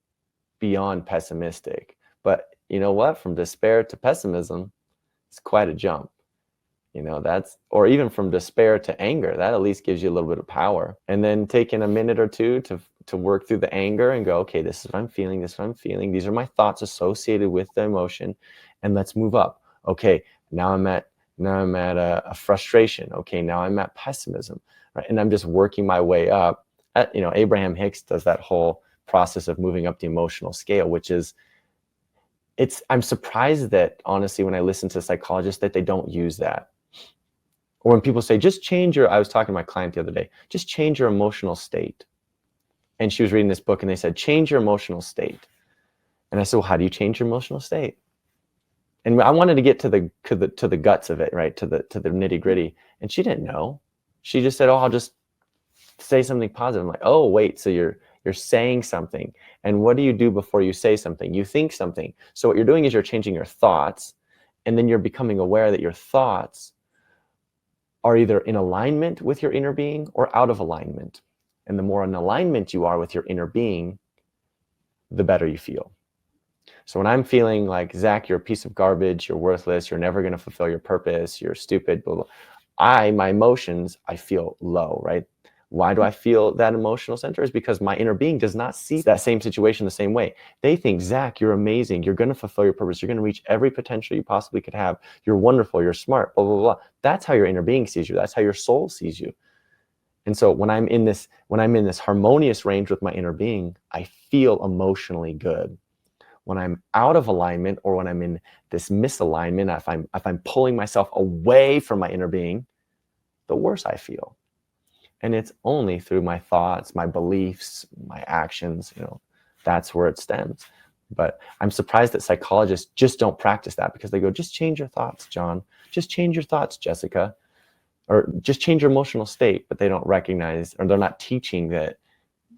beyond pessimistic. But you know what? From despair to pessimism, it's quite a jump. Or even from despair to anger, that at least gives you a little bit of power. And then taking a minute or two to work through the anger and go, okay, this is what I'm feeling, this is what I'm feeling. These are my thoughts associated with the emotion, and let's move up. Okay, now I'm at a frustration. Okay, now I'm at pessimism, right? And I'm just working my way up. Abraham Hicks does that whole process of moving up the emotional scale, which is, I'm surprised that honestly, when I listen to psychologists, that they don't use that. Or when people say, I was talking to my client the other day, just change your emotional state. And she was reading this book and they said, change your emotional state. And I said, well, how do you change your emotional state? And I wanted to get to the guts of it, right? To the nitty gritty. And she didn't know. She just said, oh, I'll just say something positive. I'm like, oh, wait, so you're saying something. And what do you do before you say something? You think something. So what you're doing is you're changing your thoughts, and then you're becoming aware that your thoughts are either in alignment with your inner being or out of alignment. And the more in alignment you are with your inner being, the better you feel. So when I'm feeling like, Zach, you're a piece of garbage, you're worthless, you're never going to fulfill your purpose, you're stupid, blah, blah, my emotions, I feel low, right? Why do I feel that emotional center? Is because my inner being does not see that same situation the same way. They think, Zach, you're amazing. You're going to fulfill your purpose. You're going to reach every potential you possibly could have. You're wonderful. You're smart, blah, blah, blah. That's how your inner being sees you. That's how your soul sees you. And so when I'm in this harmonious range with my inner being, I feel emotionally good. When I'm out of alignment, or when I'm in this misalignment, if I'm pulling myself away from my inner being, the worse I feel. And it's only through my thoughts, my beliefs, my actions, that's where it stems. But I'm surprised that psychologists just don't practice that, because they go, just change your thoughts, John. Just change your thoughts, Jessica. Or just change your emotional state. But they don't recognize, or they're not teaching that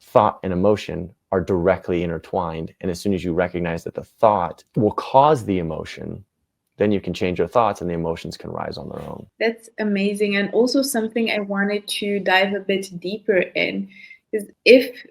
thought and emotion are directly intertwined. And as soon as you recognize that the thought will cause the emotion, then you can change your thoughts and the emotions can rise on their own. That's amazing. And also something I wanted to dive a bit deeper in is, if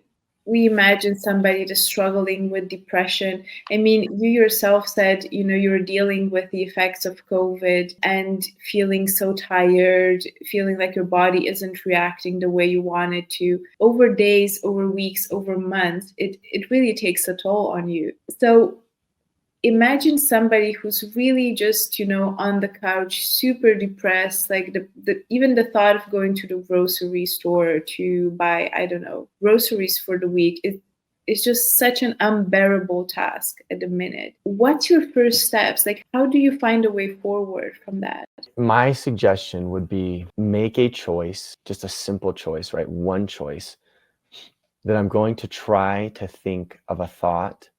we imagine somebody that's struggling with depression. I mean, you yourself said, you're dealing with the effects of COVID and feeling so tired, feeling like your body isn't reacting the way you want it to. Over days, over weeks, over months, it really takes a toll on you. So imagine somebody who's really just on the couch, super depressed, like even the thought of going to the grocery store to buy, I don't know, groceries for the week, it's just such an unbearable task at the minute. What's your first steps? Like, how do you find a way forward from that? My suggestion would be, make a choice, just a simple choice, right? One choice, that I'm going to try to think of a thought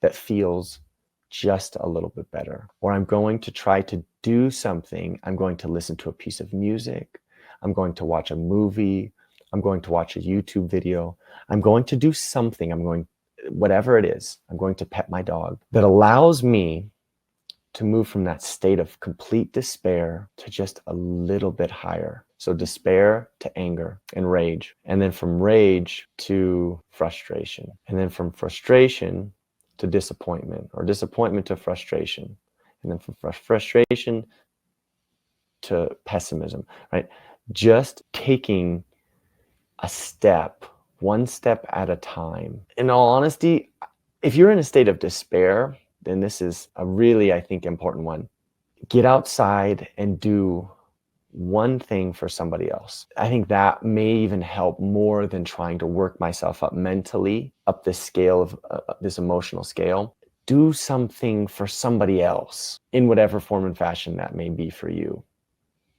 that feels just a little bit better. Or I'm going to try to do something. I'm going to listen to a piece of music. I'm going to watch a movie. I'm going to watch a YouTube video. I'm going to do something. Whatever it is, I'm going to pet my dog, that allows me to move from that state of complete despair to just a little bit higher. So despair to anger and rage, and then from rage to frustration, and then from frustration to disappointment, or disappointment to frustration, and then from frustration to pessimism, right? Just taking a step, one step at a time. In all honesty, if you're in a state of despair, then this is a really, I think, important one. Get outside and do one thing for somebody else. I think that may even help more than trying to work myself up mentally, up this scale of this emotional scale. Do something for somebody else in whatever form and fashion that may be for you.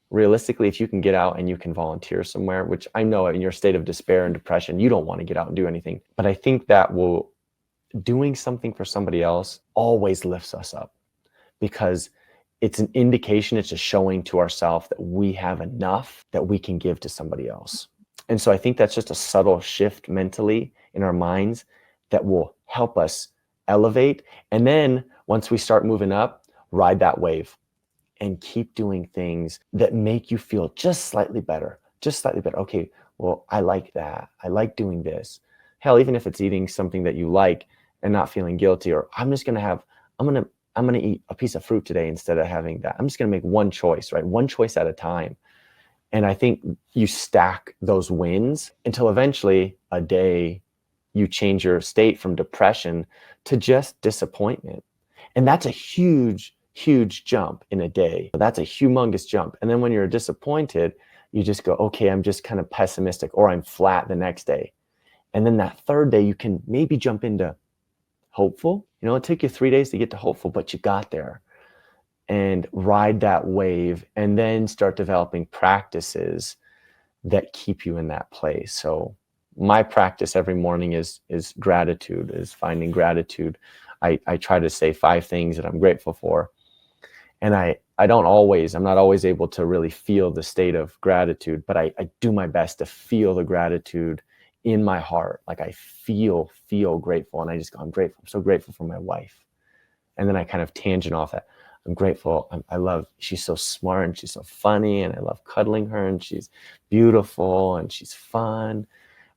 Realistically, if you can get out and you can volunteer somewhere, which I know in your state of despair and depression, you don't want to get out and do anything, but I think that doing something for somebody else always lifts us up, because it's an indication, it's a showing to ourselves that we have enough that we can give to somebody else. And so I think that's just a subtle shift mentally in our minds that will help us elevate. And then once we start moving up, ride that wave and keep doing things that make you feel just slightly better, just slightly better. Okay, well, I like that. I like doing this. Hell, even if it's eating something that you like and not feeling guilty, or I'm going to eat a piece of fruit today instead of having that. I'm just going to make one choice, right? One choice at a time. And I think you stack those wins until eventually a day you change your state from depression to just disappointment. And that's a huge, huge jump in a day. That's a humongous jump. And then when you're disappointed, you just go, okay, I'm just kind of pessimistic, or I'm flat the next day. And then that third day, you can maybe jump into hopeful. It took you 3 days to get to hopeful, but you got there, and ride that wave, and then start developing practices that keep you in that place. So my practice every morning is gratitude, is finding gratitude. I try to say 5 things that I'm grateful for. And I'm not always able to really feel the state of gratitude, but I do my best to feel the gratitude in my heart. Like I feel grateful, and I just go, I'm grateful. I'm so grateful for my wife. And then I kind of tangent off that. I'm grateful. She's so smart and she's so funny, and I love cuddling her, and she's beautiful and she's fun.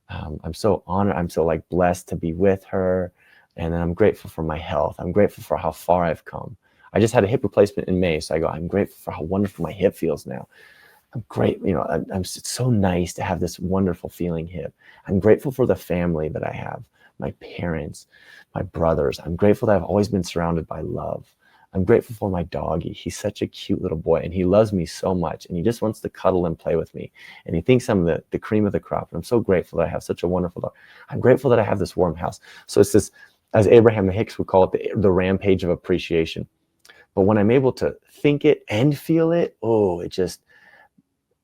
I'm so honored. I'm so blessed to be with her. And then I'm grateful for my health. I'm grateful for how far I've come. I just had a hip replacement in May. So I go, I'm grateful for how wonderful my hip feels now. I'm great. It's so nice to have this wonderful feeling hip. I'm grateful for the family that I have, my parents, my brothers. I'm grateful that I've always been surrounded by love. I'm grateful for my doggy. He's such a cute little boy, and he loves me so much, and he just wants to cuddle and play with me. And he thinks I'm the cream of the crop. And I'm so grateful that I have such a wonderful dog. I'm grateful that I have this warm house. So it's this, as Abraham Hicks would call it, the rampage of appreciation. But when I'm able to think it and feel it,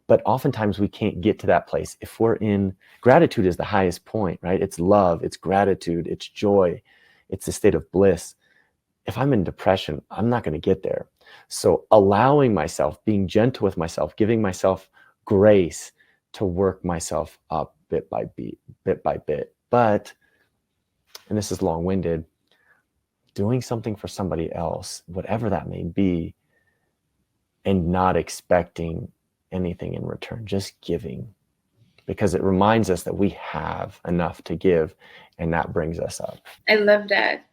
but oftentimes we can't get to that place. If we're in gratitude is the highest point, right? It's love, it's gratitude, it's joy, it's a state of bliss. If I'm in depression, I'm not going to get there. So allowing myself, being gentle with myself, giving myself grace to work myself up bit by bit. But, and this is long-winded, doing something for somebody else, whatever that may be, and not expecting anything in return, just giving, because it reminds us that we have enough to give, and that brings us up. I love that.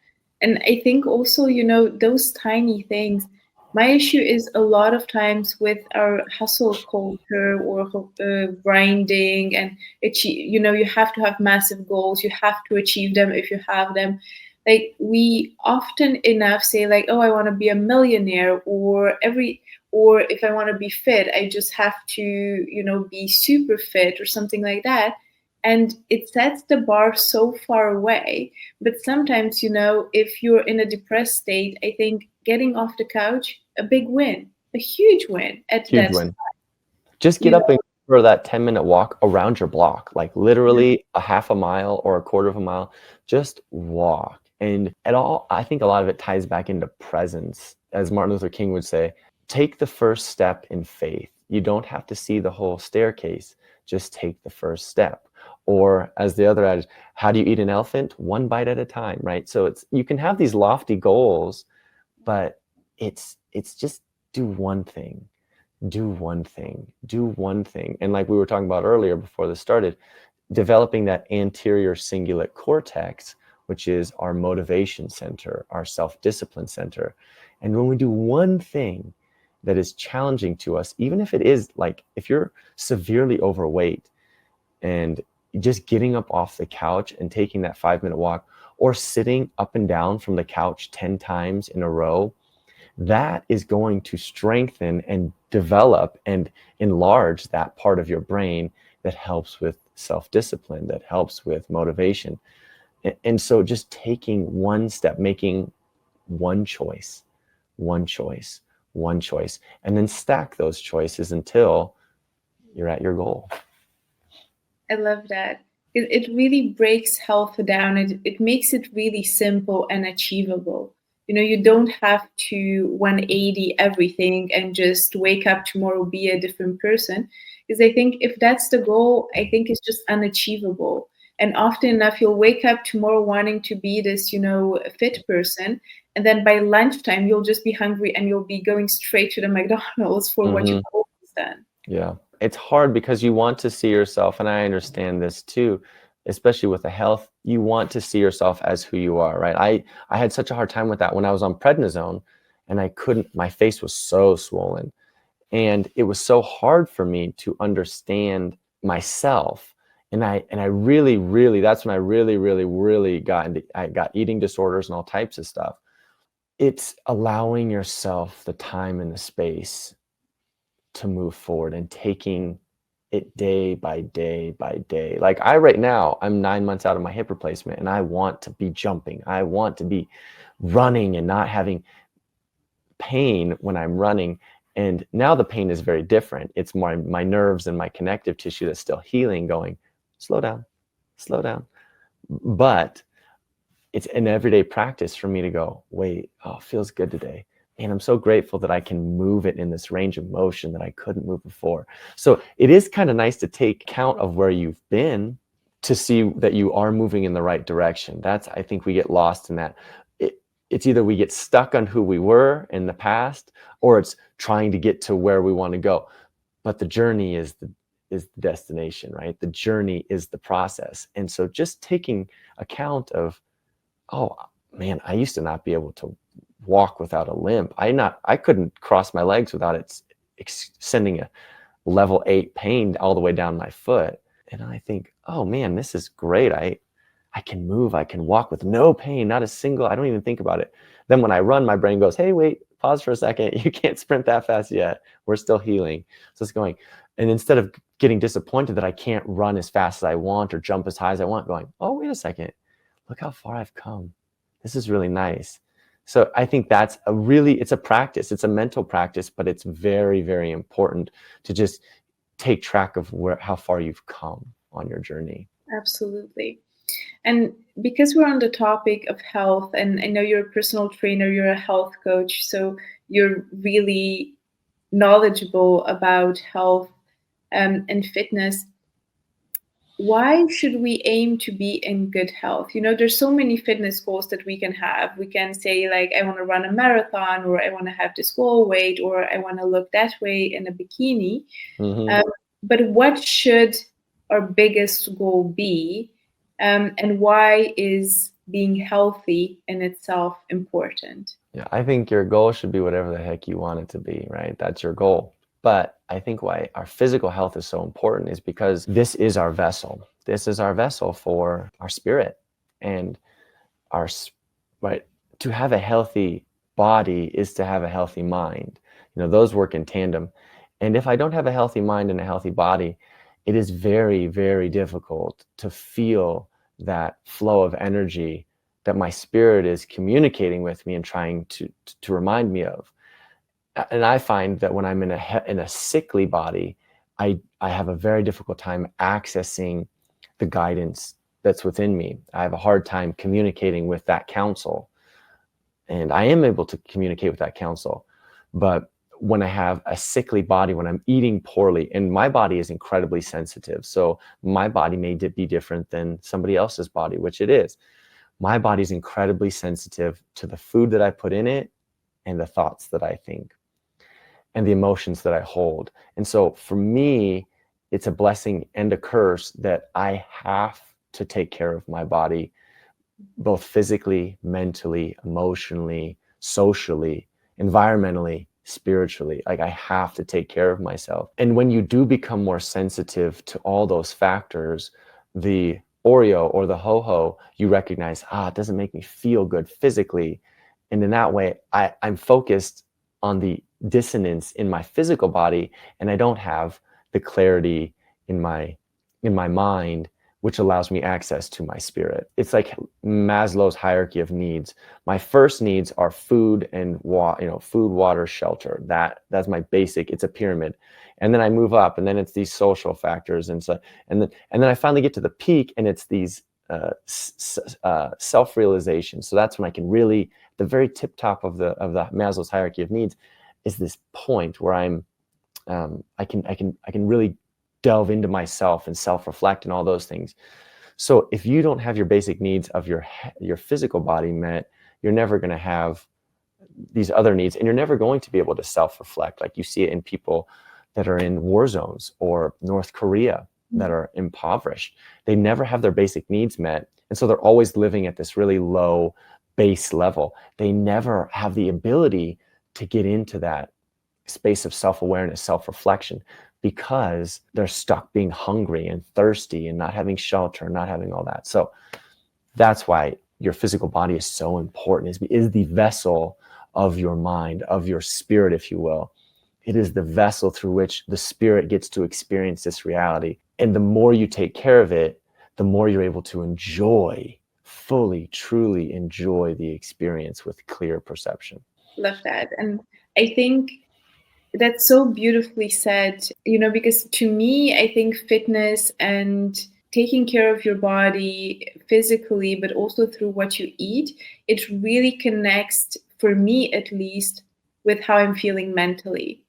And I think also, those tiny things, my issue is a lot of times with our hustle culture, or grinding, and you have to have massive goals, you have to achieve them if you have them. Like we often enough say oh, I want to be a millionaire, or if I want to be fit, I just have to, be super fit or something like that. And it sets the bar so far away. But sometimes, if you're in a depressed state, I think getting off the couch, a big win, a huge win at Huge that win. Just get up and for that 10-minute walk around your block, literally a half a mile or a quarter of a mile. Just walk. And I think a lot of it ties back into presence. As Martin Luther King would say, take the first step in faith. You don't have to see the whole staircase. Just take the first step. Or as the other adage, how do you eat an elephant? One bite at a time, right? So you can have these lofty goals, but it's just do one thing, do one thing, do one thing. And like we were talking about earlier before this started, developing that anterior cingulate cortex, which is our motivation center, our self-discipline center. And when we do one thing that is challenging to us, even if it is like, if you're severely overweight and just getting up off the couch and taking that 5-minute walk, or sitting up and down from the couch 10 times in a row, that is going to strengthen and develop and enlarge that part of your brain that helps with self-discipline, that helps with motivation. And so just taking one step, making one choice, one choice, one choice, and then stack those choices until you're at your goal. I love that. It really breaks health down. It makes it really simple and achievable. You don't have to 180 everything and just wake up tomorrow, be a different person. Because I think if that's the goal, I think it's just unachievable. And often enough, you'll wake up tomorrow wanting to be this, fit person. And then by lunchtime, you'll just be hungry and you'll be going straight to the McDonald's for what you've always done. Yeah. It's hard because you want to see yourself, and I understand this too, especially with the health, you want to see yourself as who you are, right? I had such a hard time with that when I was on prednisone, and I couldn't, my face was so swollen. And it was so hard for me to understand myself. And I really, really, that's when I really, really, really I got eating disorders and all types of stuff. It's allowing yourself the time and the space to move forward and taking it day by day by day. Like right now, I'm 9 months out of my hip replacement and I want to be jumping. I want to be running and not having pain when I'm running. And now the pain is very different. It's my nerves and my connective tissue that's still healing, going, slow down, slow down. But it's an everyday practice for me to go, wait, oh, it feels good today. And I'm so grateful that I can move it in this range of motion that I couldn't move before. So it is kind of nice to take count of where you've been to see that you are moving in the right direction. I think we get lost in that. It's either we get stuck on who we were in the past, or it's trying to get to where we want to go. But the journey is the destination, right? The journey is the process. And so just taking account of, oh man, I used to not be able to walk without a limp. I couldn't cross my legs without it sending a level 8 pain all the way down my foot. And I think, oh man, this is great. I can move, I can walk with no pain, not a single, I don't even think about it. Then when I run, my brain goes, hey, wait, pause for a second. You can't sprint that fast yet. We're still healing. So it's going. And instead of getting disappointed that I can't run as fast as I want or jump as high as I want, going, oh, wait a second, look how far I've come. This is really nice. So I think it's a practice. It's a mental practice, but it's very, very important to just take track of how far you've come on your journey. Absolutely. And because we're on the topic of health, and I know you're a personal trainer, you're a health coach, so you're really knowledgeable about health and fitness. Why should we aim to be in good health? There's so many fitness goals that we can have. We can say, like, I want to run a marathon, or I want to have this goal weight, or I want to look that way in a bikini. But what should our biggest goal be? And why is being healthy in itself important? Yeah, I think your goal should be whatever the heck you want it to be, right? That's your goal. But I think why our physical health is so important is because this is our vessel. This is our vessel for our spirit, and right. To have a healthy body is to have a healthy mind. Those work in tandem. And if I don't have a healthy mind and a healthy body, it is very, very difficult to feel that flow of energy that my spirit is communicating with me and trying to remind me of. And I find that when I'm in a sickly body, I have a very difficult time accessing the guidance that's within me. I have a hard time communicating with that counsel. And I am able to communicate with that counsel. But when I have a sickly body, when I'm eating poorly, and my body is incredibly sensitive. So my body may be different than somebody else's body, which it is. My body's incredibly sensitive to the food that I put in it and the thoughts that I think and the emotions that I hold. And so for me, it's a blessing and a curse that I have to take care of my body, both physically, mentally, emotionally, socially, environmentally, spiritually. Like I have to take care of myself. And when you do become more sensitive to all those factors, the Oreo or the ho-ho, you recognize, it doesn't make me feel good physically. And in that way, I'm focused on the dissonance in my physical body, and I don't have the clarity in my mind, which allows me access to my spirit. It's like Maslow's hierarchy of needs. My first needs are food and food, water, shelter. That's my basic. It's a pyramid, and then I move up, and then it's these social factors, and then I finally get to the peak, and it's these self-realization. So that's when I can really, the very tip top of the Maslow's hierarchy of needs, is this point where I can really delve into myself and self-reflect and all those things. So if you don't have your basic needs of your physical body met, you're never going to have these other needs, and you're never going to be able to self-reflect. Like you see it in people that are in war zones or North Korea that are impoverished. They never have their basic needs met, and so they're always living at this really low base level. They never have the ability to get into that space of self-awareness, self-reflection, because they're stuck being hungry and thirsty and not having shelter, not having all that. So that's why your physical body is so important. It is the vessel of your mind, of your spirit, if you will. It is the vessel through which the spirit gets to experience this reality. And the more you take care of it, the more you're able to enjoy, fully, truly enjoy the experience with clear perception. Love that. And I think that's so beautifully said, because to me, I think fitness and taking care of your body physically, but also through what you eat, it really connects, for me at least, with how I'm feeling mentally.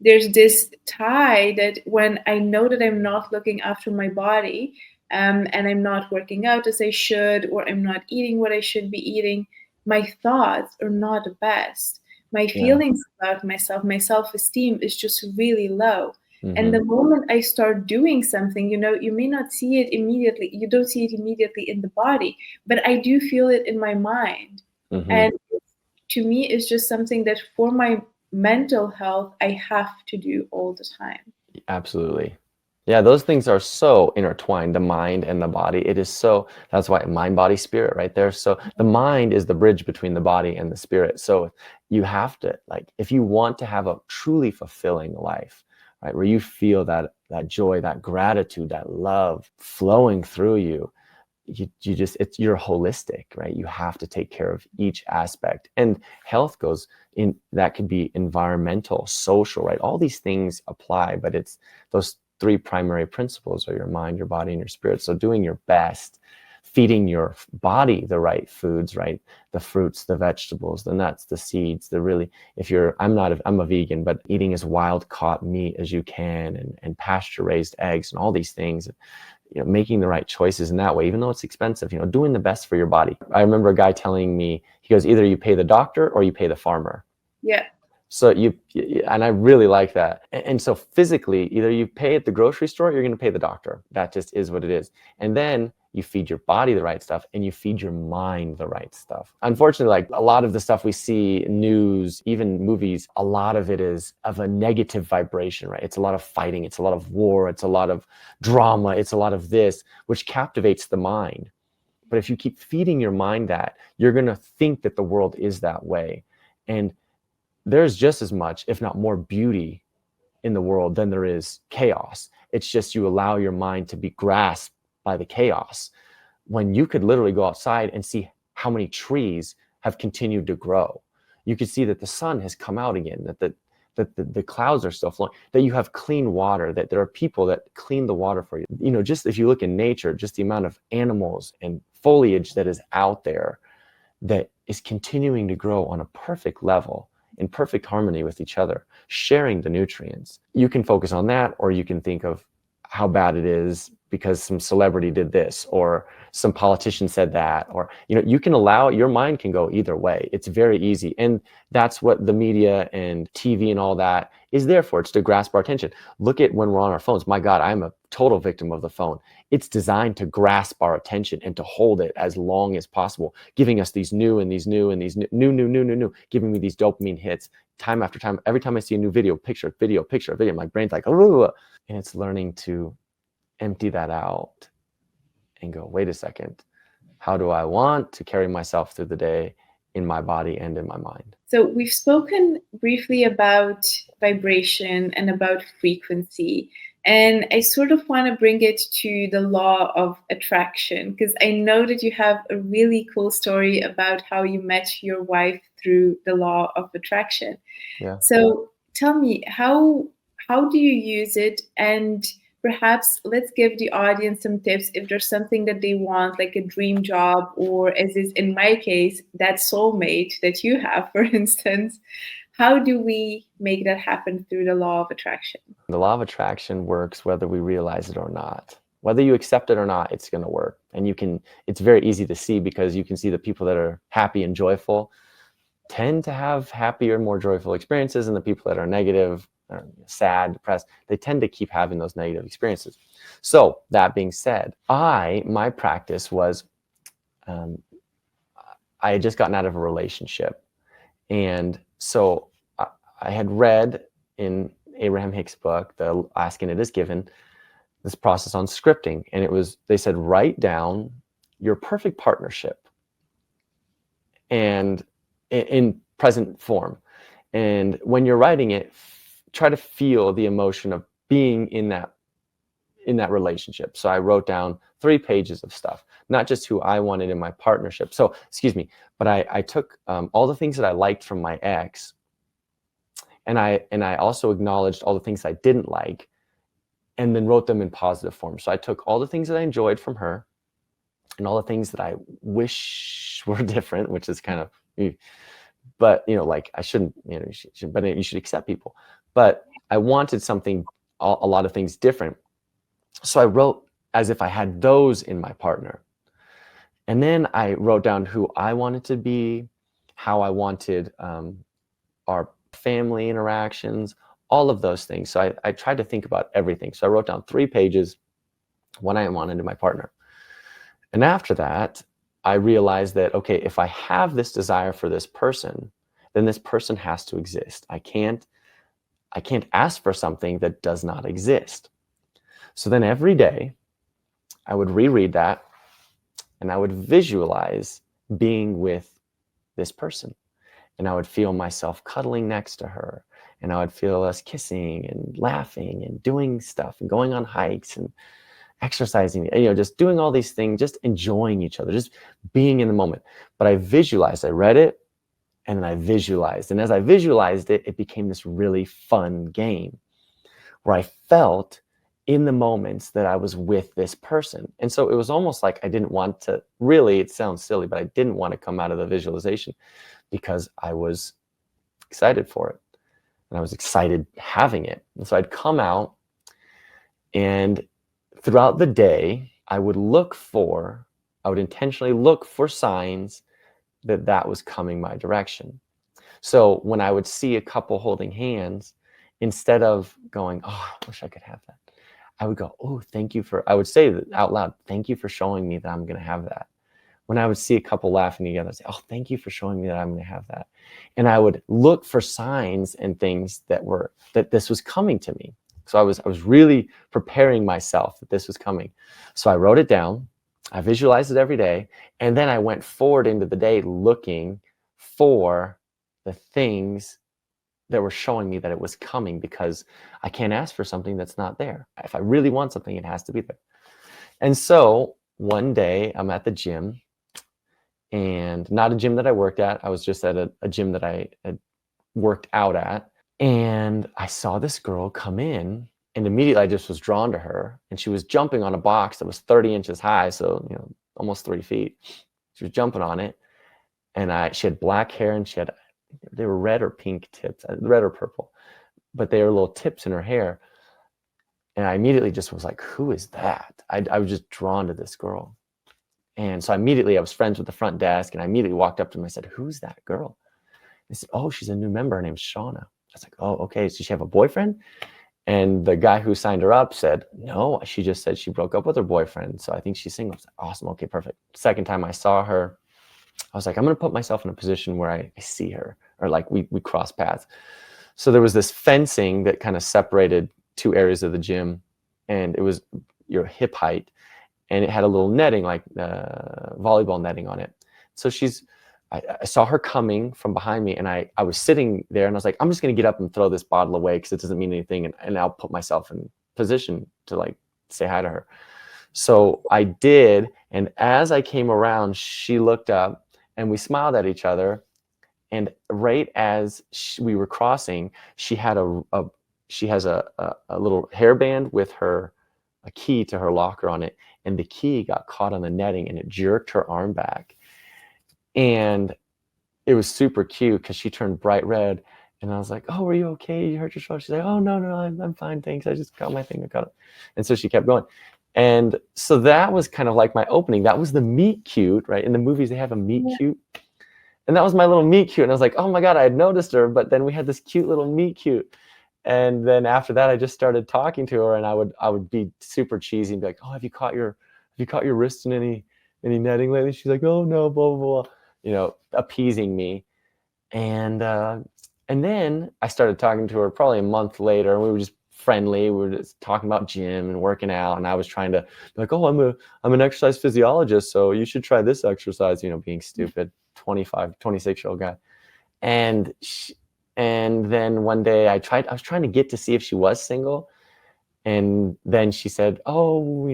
There's this tie that when I know that I'm not looking after my body, and I'm not working out as I should, or I'm not eating what I should be eating, my thoughts are not the best. My feelings about myself, my self-esteem is just really low. Mm-hmm. And the moment I start doing something, you may not see it immediately. You don't see it immediately in the body, but I do feel it in my mind. Mm-hmm. And to me, it's just something that for my mental health, I have to do all the time. Absolutely. Yeah, those things are so intertwined, the mind and the body. It is so, that's why mind, body, spirit right there. So the mind is the bridge between the body and the spirit. So you have to, if you want to have a truly fulfilling life, right, where you feel that joy, that gratitude, that love flowing through you, you're holistic, right? You have to take care of each aspect. And health goes in, that could be environmental, social, right? All these things apply, but it's those three primary principles are your mind, your body, and your spirit. So doing your best, feeding your body the right foods, right? The fruits, the vegetables, the nuts, the seeds, I'm a vegan, but eating as wild caught meat as you can, and pasture raised eggs and all these things, making the right choices in that way, even though it's expensive, doing the best for your body. I remember a guy telling me, he goes, either you pay the doctor or you pay the farmer. Yeah. So and I really like that. And so physically, either you pay at the grocery store, or you're going to pay the doctor. That just is what it is. And then you feed your body the right stuff, and you feed your mind the right stuff. Unfortunately, a lot of the stuff we see, news, even movies, a lot of it is of a negative vibration, right? It's a lot of fighting. It's a lot of war. It's a lot of drama. It's a lot of this, which captivates the mind. But if you keep feeding your mind that, you're going to think that the world is that way. And there's just as much, if not more, beauty in the world than there is chaos. It's just you allow your mind to be grasped by the chaos, when you could literally go outside and see how many trees have continued to grow. You could see that the sun has come out again, that the clouds are still flowing, that you have clean water, that there are people that clean the water for you. Just if you look in nature, just the amount of animals and foliage that is out there that is continuing to grow on a perfect level, in perfect harmony with each other, sharing the nutrients. You can focus on that, or you can think of how bad it is because some celebrity did this, or some politician said that, or, you know, you can allow, your mind can go either way. It's very easy. And that's what the media and TV and all that is there for. It's to grasp our attention. Look at when we're on our phones. My God, I'm a total victim of the phone. It's designed to grasp our attention and to hold it as long as possible, giving us these new and these new and these new, giving me these dopamine hits time after time. Every time I see a new video, picture, my brain's like, oh, and it's learning to empty that out and go, wait a second, how do I want to carry myself through the day in my body and in my mind? So we've spoken briefly about vibration and about frequency. And I sort of want to bring it to the law of attraction, because I know that you have a really cool story about how you met your wife through the law of attraction. Yeah. So tell me, how do you use it? And perhaps let's give the audience some tips if there's something that they want, like a dream job, or as is in my case, that soulmate that you have, for instance. How do we make that happen through the law of attraction? The law of attraction works whether we realize it or not. Whether you accept it or not, it's going to work. And it's very easy to see, because you can see the people that are happy and joyful tend to have happier, more joyful experiences, and the people that are negative, sad, depressed, they tend to keep having those negative experiences. So that being said, my practice was, I had just gotten out of a relationship. And so I had read in Abraham Hicks' book, the Ask and It Is Given, this process on scripting. And they said, write down your perfect partnership and in present form. And when you're writing it, try to feel the emotion of being in that relationship. So I wrote down 3 pages of stuff, not just who I wanted in my partnership. So, excuse me, but I took all the things that I liked from my ex, and I also acknowledged all the things I didn't like, and then wrote them in positive form. So I took all the things that I enjoyed from her and all the things that I wish were different, which is kind of, but, you know, like I shouldn't, you know, you should accept people. But I wanted something, a lot of things different. So I wrote as if I had those in my partner. And then I wrote down who I wanted to be, how I wanted our family interactions, all of those things. So I tried to think about everything. So I wrote down 3 pages, what I wanted in my partner. And after that, I realized that, okay, if I have this desire for this person, then this person has to exist. I can't ask for something that does not exist. So then every day I would reread that, and I would visualize being with this person. And I would feel myself cuddling next to her, and I would feel us kissing and laughing and doing stuff and going on hikes and exercising, you know, just doing all these things, just enjoying each other, just being in the moment. But I visualized, I read it, and then I visualized. And as I visualized it, it became this really fun game where I felt in the moments that I was with this person. And so it was almost like I didn't want to, really, it sounds silly, but I didn't want to come out of the visualization because I was excited for it. And I was excited having it. And so I'd come out, and throughout the day, I would intentionally look for signs that was coming my direction. So when I would see a couple holding hands, instead of going, oh, I wish I could have that, I would go, oh, I would say out loud, thank you for showing me that I'm going to have that. When I would see a couple laughing together, I'd say, oh, thank you for showing me that I'm going to have that. And I would look for signs and things that this was coming to me. So I was really preparing myself that this was coming. So I wrote it down. I visualized it every day. And then I went forward into the day looking for the things that were showing me that it was coming, because I can't ask for something that's not there. If I really want something, it has to be there. And so one day I'm at the gym, and not a gym that I worked at. I was just at a gym that I had worked out at. And I saw this girl come in, and immediately I just was drawn to her. And she was jumping on a box that was 30 inches high, so, you know, almost 3 feet. She was jumping on it, and she had black hair, and they were red or pink tips, red or purple, but they were little tips in her hair. And I immediately just was like, who is that? I was just drawn to this girl. And so immediately I was friends with the front desk, and I immediately walked up to them. I said, who's that girl? They said, oh, she's a new member. Her name's Shauna. I was like, oh, okay. Does she have a boyfriend? And the guy who signed her up said, no, she just said she broke up with her boyfriend. So I think she's single. I was like, awesome. Okay, perfect. Second time I saw her, I was like, I'm going to put myself in a position where I see her, or like we cross paths. So there was this fencing that kind of separated two areas of the gym, and it was your hip height, and it had a little netting, like volleyball netting on it. So I saw her coming from behind me, and I was sitting there, and I was like, I'm just going to get up and throw this bottle away because it doesn't mean anything, and I'll put myself in position to like say hi to her. So I did, and as I came around, she looked up, and we smiled at each other. And right as we were crossing, she had she has a little hairband with a key to her locker on it, and the key got caught on the netting, and it jerked her arm back. And it was super cute because she turned bright red, and I was like, "Oh, are you okay? You hurt your shoulder?" She's like, "Oh, no, I'm fine, thanks. I just got my thing. I got it." And so she kept going. And so that was kind of like my opening. That was the meet cute, right? In the movies, they have a meet Yeah. cute. And that was my little meet cute. And I was like, oh my God, I had noticed her. But then we had this cute little meet cute. And then after that, I just started talking to her, and I would be super cheesy and be like, oh, have you caught your wrist in any netting lately? She's like, oh no, blah, blah, blah, appeasing me. And then I started talking to her probably a month later, and we were just friendly. We were just talking about gym and working out, and I was trying to be like, oh, I'm an exercise physiologist, so you should try this exercise, being stupid, 25, 26-year-old guy. And and then one day I was trying to get to see if she was single. And then she said, oh,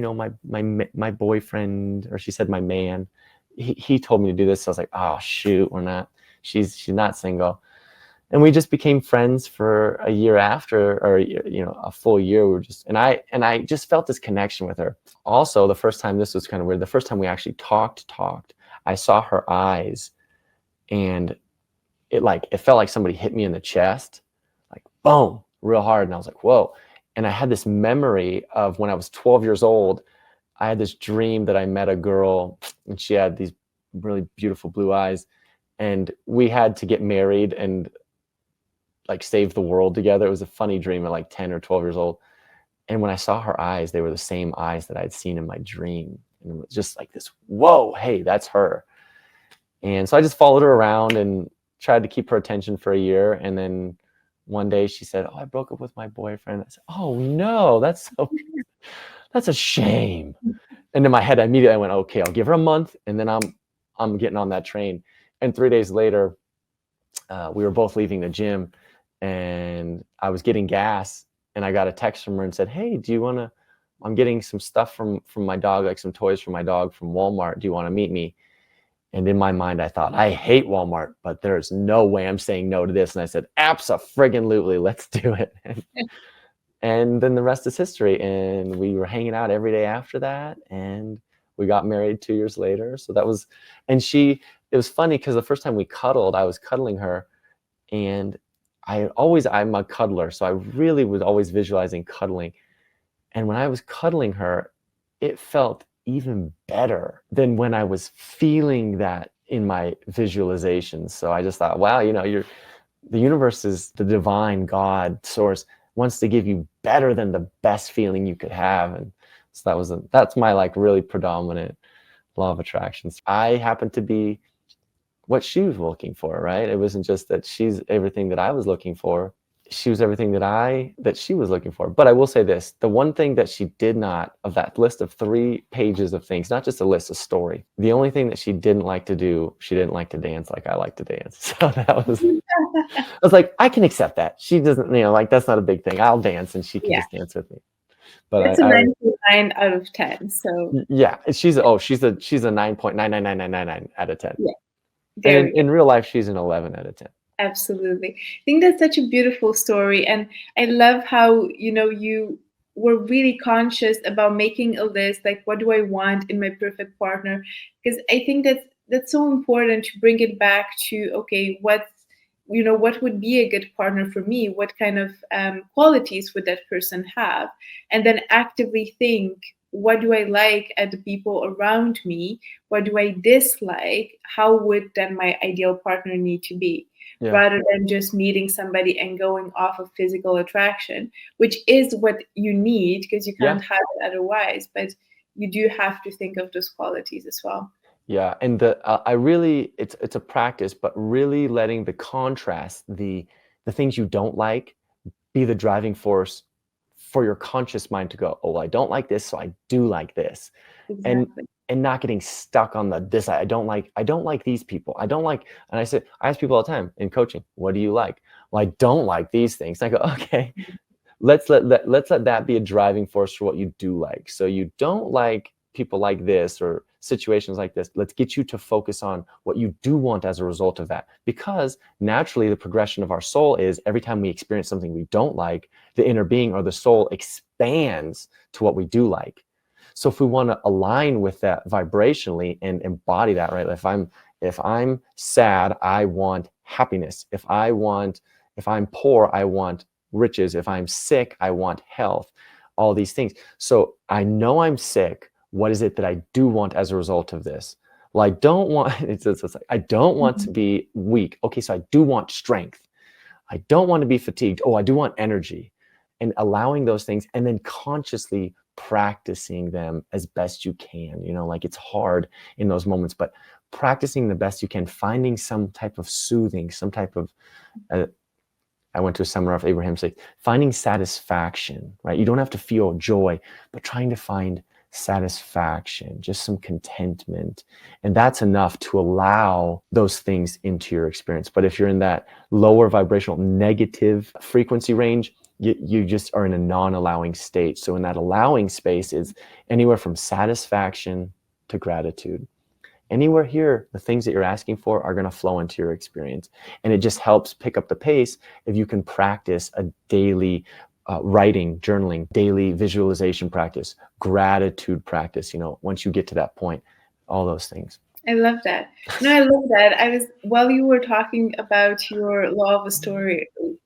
my boyfriend, or she said my man, he told me to do this. So I was like, oh shoot, she's not single. And we just became friends for a year after, or a full year. We were just, and I just felt this connection with her. Also, the first time, this was kind of weird, the first time we actually talked, I saw her eyes, and it felt like somebody hit me in the chest, like boom, real hard. And I was like, whoa. And I had this memory of when I was 12 years old. I had this dream that I met a girl, and she had these really beautiful blue eyes, and we had to get married and like save the world together. It was a funny dream at like 10 or 12 years old. And when I saw her eyes, they were the same eyes that I'd seen in my dream. And it was just like this, whoa, hey, that's her. And so I just followed her around and tried to keep her attention for a year. And then one day she said, oh, I broke up with my boyfriend. I said, oh no, that's a shame. And in my head, immediately I went, okay, I'll give her a month, and then I'm getting on that train. And 3 days later, we were both leaving the gym, and I was getting gas, and I got a text from her and said, hey, I'm getting some stuff from my dog, like some toys for my dog from Walmart. Do you want to meet me? And in my mind, I thought, I hate Walmart, but there's no way I'm saying no to this. And I said, abso-friggin-lutely, let's do it. And then the rest is history. And we were hanging out every day after that, and we got married 2 years later. So that was, and it was funny because the first time we cuddled, I was cuddling her, and I'm a cuddler, so I really was always visualizing cuddling. And when I was cuddling her, it felt even better than when I was feeling that in my visualizations. So I just thought, wow, the universe is the divine God source wants to give you better than the best feeling you could have. And so that's my like really predominant law of attraction. I happen to be what she was looking for, right? It wasn't just that she's everything that I was looking for. She was everything that she was looking for. But I will say this, the one thing that she did not, of that list of 3 pages of things, not just a list, a story, the only thing that she didn't like to do, she didn't like to dance like I like to dance. So I was like, I can accept that. She doesn't, like that's not a big thing. I'll dance, and she can Yeah. just dance with me. But It's a 9 out of 10. So yeah, she's a 9.99999 out of 10. yeah, And in real life, she's an 11 out of 10. absolutely. I think that's such a beautiful story. And I love how, you were really conscious about making a list, like what do I want in my perfect partner? Because I think that's so important to bring it back to, okay, what's what would be a good partner for me? What kind of qualities would that person have? And then actively think, what do I like at the people around me? What do I dislike? How would then my ideal partner need to be? Yeah. Rather than just meeting somebody and going off of physical attraction, which is what you need because you Yeah. can't have it otherwise. But you do have to think of those qualities as well. Yeah, and I really, it's a practice, but really letting the contrast, the things you don't like, be the driving force for your conscious mind to go, oh, I don't like this, so I do like this, and Exactly. not getting stuck on the this. I don't like these people. I don't like, and I ask people all the time in coaching, what do you like? Well, I don't like these things. And I go, okay, let's let that be a driving force for what you do like. So you don't like people like this or situations like this. Let's get you to focus on what you do want as a result of that, because naturally the progression of our soul is every time we experience something we don't like, the inner being or the soul expands to what we do like. So if we want to align with that vibrationally and embody that, right? If I'm sad, I want happiness. If I'm poor, I want riches. If I'm sick, I want health, all these things. So I know I'm sick. What is it that I do want as a result of this? Well, I don't want, it's like, I don't want to be weak. Okay, so I do want strength. I don't want to be fatigued. Oh, I do want energy. And allowing those things and then consciously practicing them as best you can. Like it's hard in those moments, but practicing the best you can, finding some type of soothing, some type of, I went to a seminar of Abraham say, finding satisfaction, right? You don't have to feel joy, but trying to find satisfaction, just some contentment. And that's enough to allow those things into your experience. But if you're in that lower vibrational negative frequency range, you just are in a non-allowing state. So in that allowing space is anywhere from satisfaction to gratitude. Anywhere here, the things that you're asking for are going to flow into your experience. And it just helps pick up the pace if you can practice a daily writing, journaling, daily visualization practice, gratitude practice, once you get to that point, all those things. I love that. No, I love that. While you were talking about your law of attraction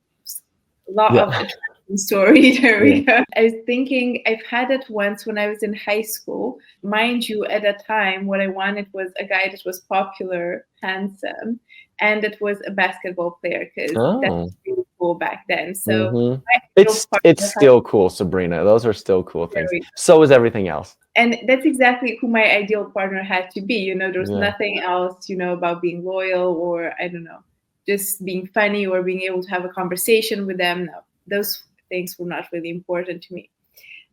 story, there we go. I was thinking I've had it once when I was in high school. Mind you, at that time, what I wanted was a guy that was popular, handsome, and that was a basketball player because that was really cool back then. So it's still cool, Sabrina. Those are still cool things. So is everything else. And that's exactly who my ideal partner had to be. There's nothing else, about being loyal or, I don't know, just being funny or being able to have a conversation with them. No, those things were not really important to me.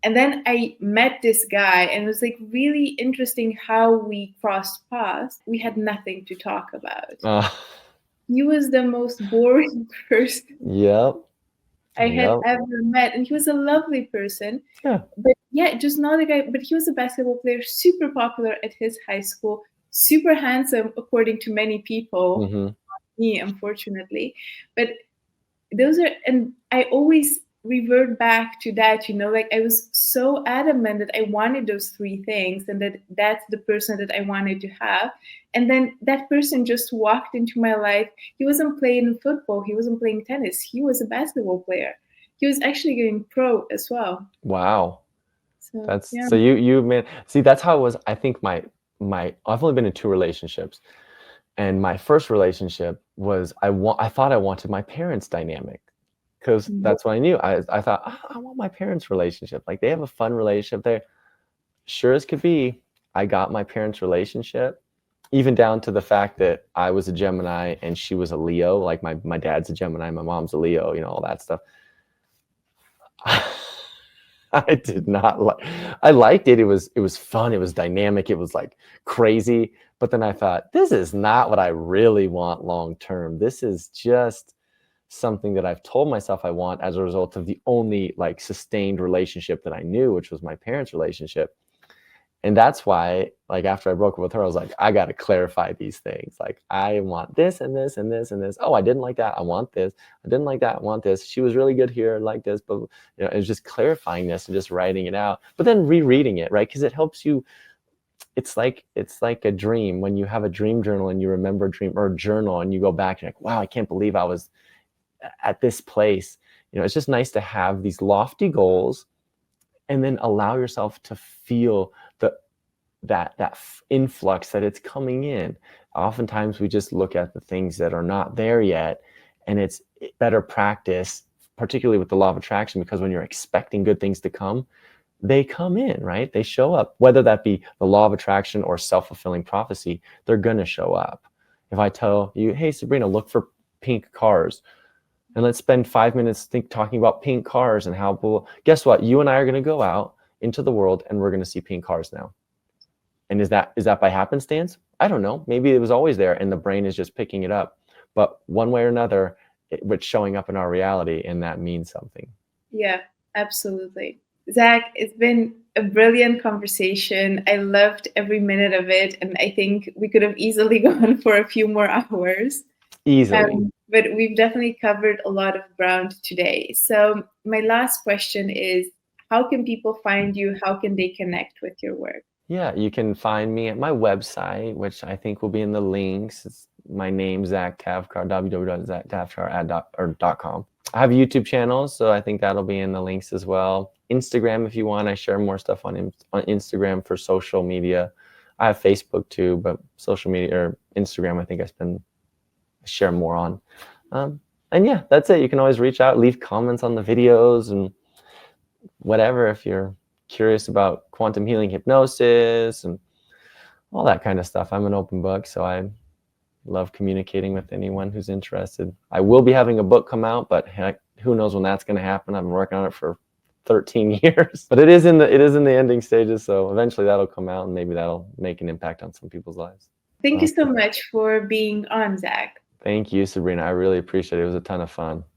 And then I met this guy and it was like really interesting how we crossed paths. We had nothing to talk about. He was the most boring person. Yep. I had ever met, and he was a lovely person. Yeah. But yeah, just not a guy. But he was a basketball player, super popular at his high school, super handsome according to many people. Mm-hmm. Me, unfortunately. But and I always revert back to that. Like I was so adamant that I wanted those three things, and that's the person that I wanted to have. And then that person just walked into my life. He wasn't playing football. He wasn't playing tennis. He was a basketball player. He was actually getting pro as well. Wow. So, so you man, see, that's how it was. I think my I've only been in 2 relationships, and my first relationship was I thought I wanted my parents' dynamic, because that's what I knew. I thought, I want my parents' relationship. Like they have a fun relationship there. Sure as could be, I got my parents' relationship, even down to the fact that I was a Gemini and she was a Leo. Like my dad's a Gemini, my mom's a Leo, all that stuff. I did not like. I liked it. It was fun. It was dynamic. It was like crazy. But then I thought, this is not what I really want long term. This is just something that I've told myself I want as a result of the only like sustained relationship that I knew, which was my parents' relationship. And that's why, like, after I broke up with her, I was like, I got to clarify these things. Like, I want this and this and this and this. Oh, I didn't like that. I want this. I didn't like that. I want this. She was really good here. I like this. But, it was just clarifying this and just writing it out. But then rereading it, right? Because it helps you it's like a dream. When you have a dream journal and you remember a dream, or journal, and you go back and you're like, wow, I can't believe I was at this place. It's just nice to have these lofty goals and then allow yourself to feel that influx that it's coming in. Oftentimes we just look at the things that are not there yet, and it's better practice, particularly with the law of attraction, because when you're expecting good things to come, they come in, right? They show up, whether that be the law of attraction or self-fulfilling prophecy, they're gonna show up. If I tell you, hey, Sabrina, look for pink cars, and let's spend 5 minutes talking about pink cars and how cool, guess what? You and I are gonna go out into the world and we're gonna see pink cars now. And is that by happenstance? I don't know. Maybe it was always there and the brain is just picking it up. But one way or another, it's showing up in our reality, and that means something. Yeah, absolutely. Zach, it's been a brilliant conversation. I loved every minute of it, and I think we could have easily gone for a few more hours. Easily. But we've definitely covered a lot of ground today. So my last question is, how can people find you? How can they connect with your work? Yeah, you can find me at my website, which I think will be in the links. It's my name, zachtavcar, www.zachtavcar.com. I have YouTube channels, so I think that'll be in the links as well. Instagram, if you want, I share more stuff on Instagram for social media. I have Facebook too, but social media or Instagram, I think I share more on. And yeah, that's it. You can always reach out, leave comments on the videos and whatever if you're curious about quantum healing, hypnosis, and all that kind of stuff. I'm an open book, so I love communicating with anyone who's interested. I will be having a book come out, but heck, who knows when that's going to happen. I've been working on it for 13 years, but it is in the ending stages, so eventually that'll come out and maybe that'll make an impact on some people's lives. Thank you so much for being on, Zach. Thank you, Sabrina. I really appreciate it. It was a ton of fun.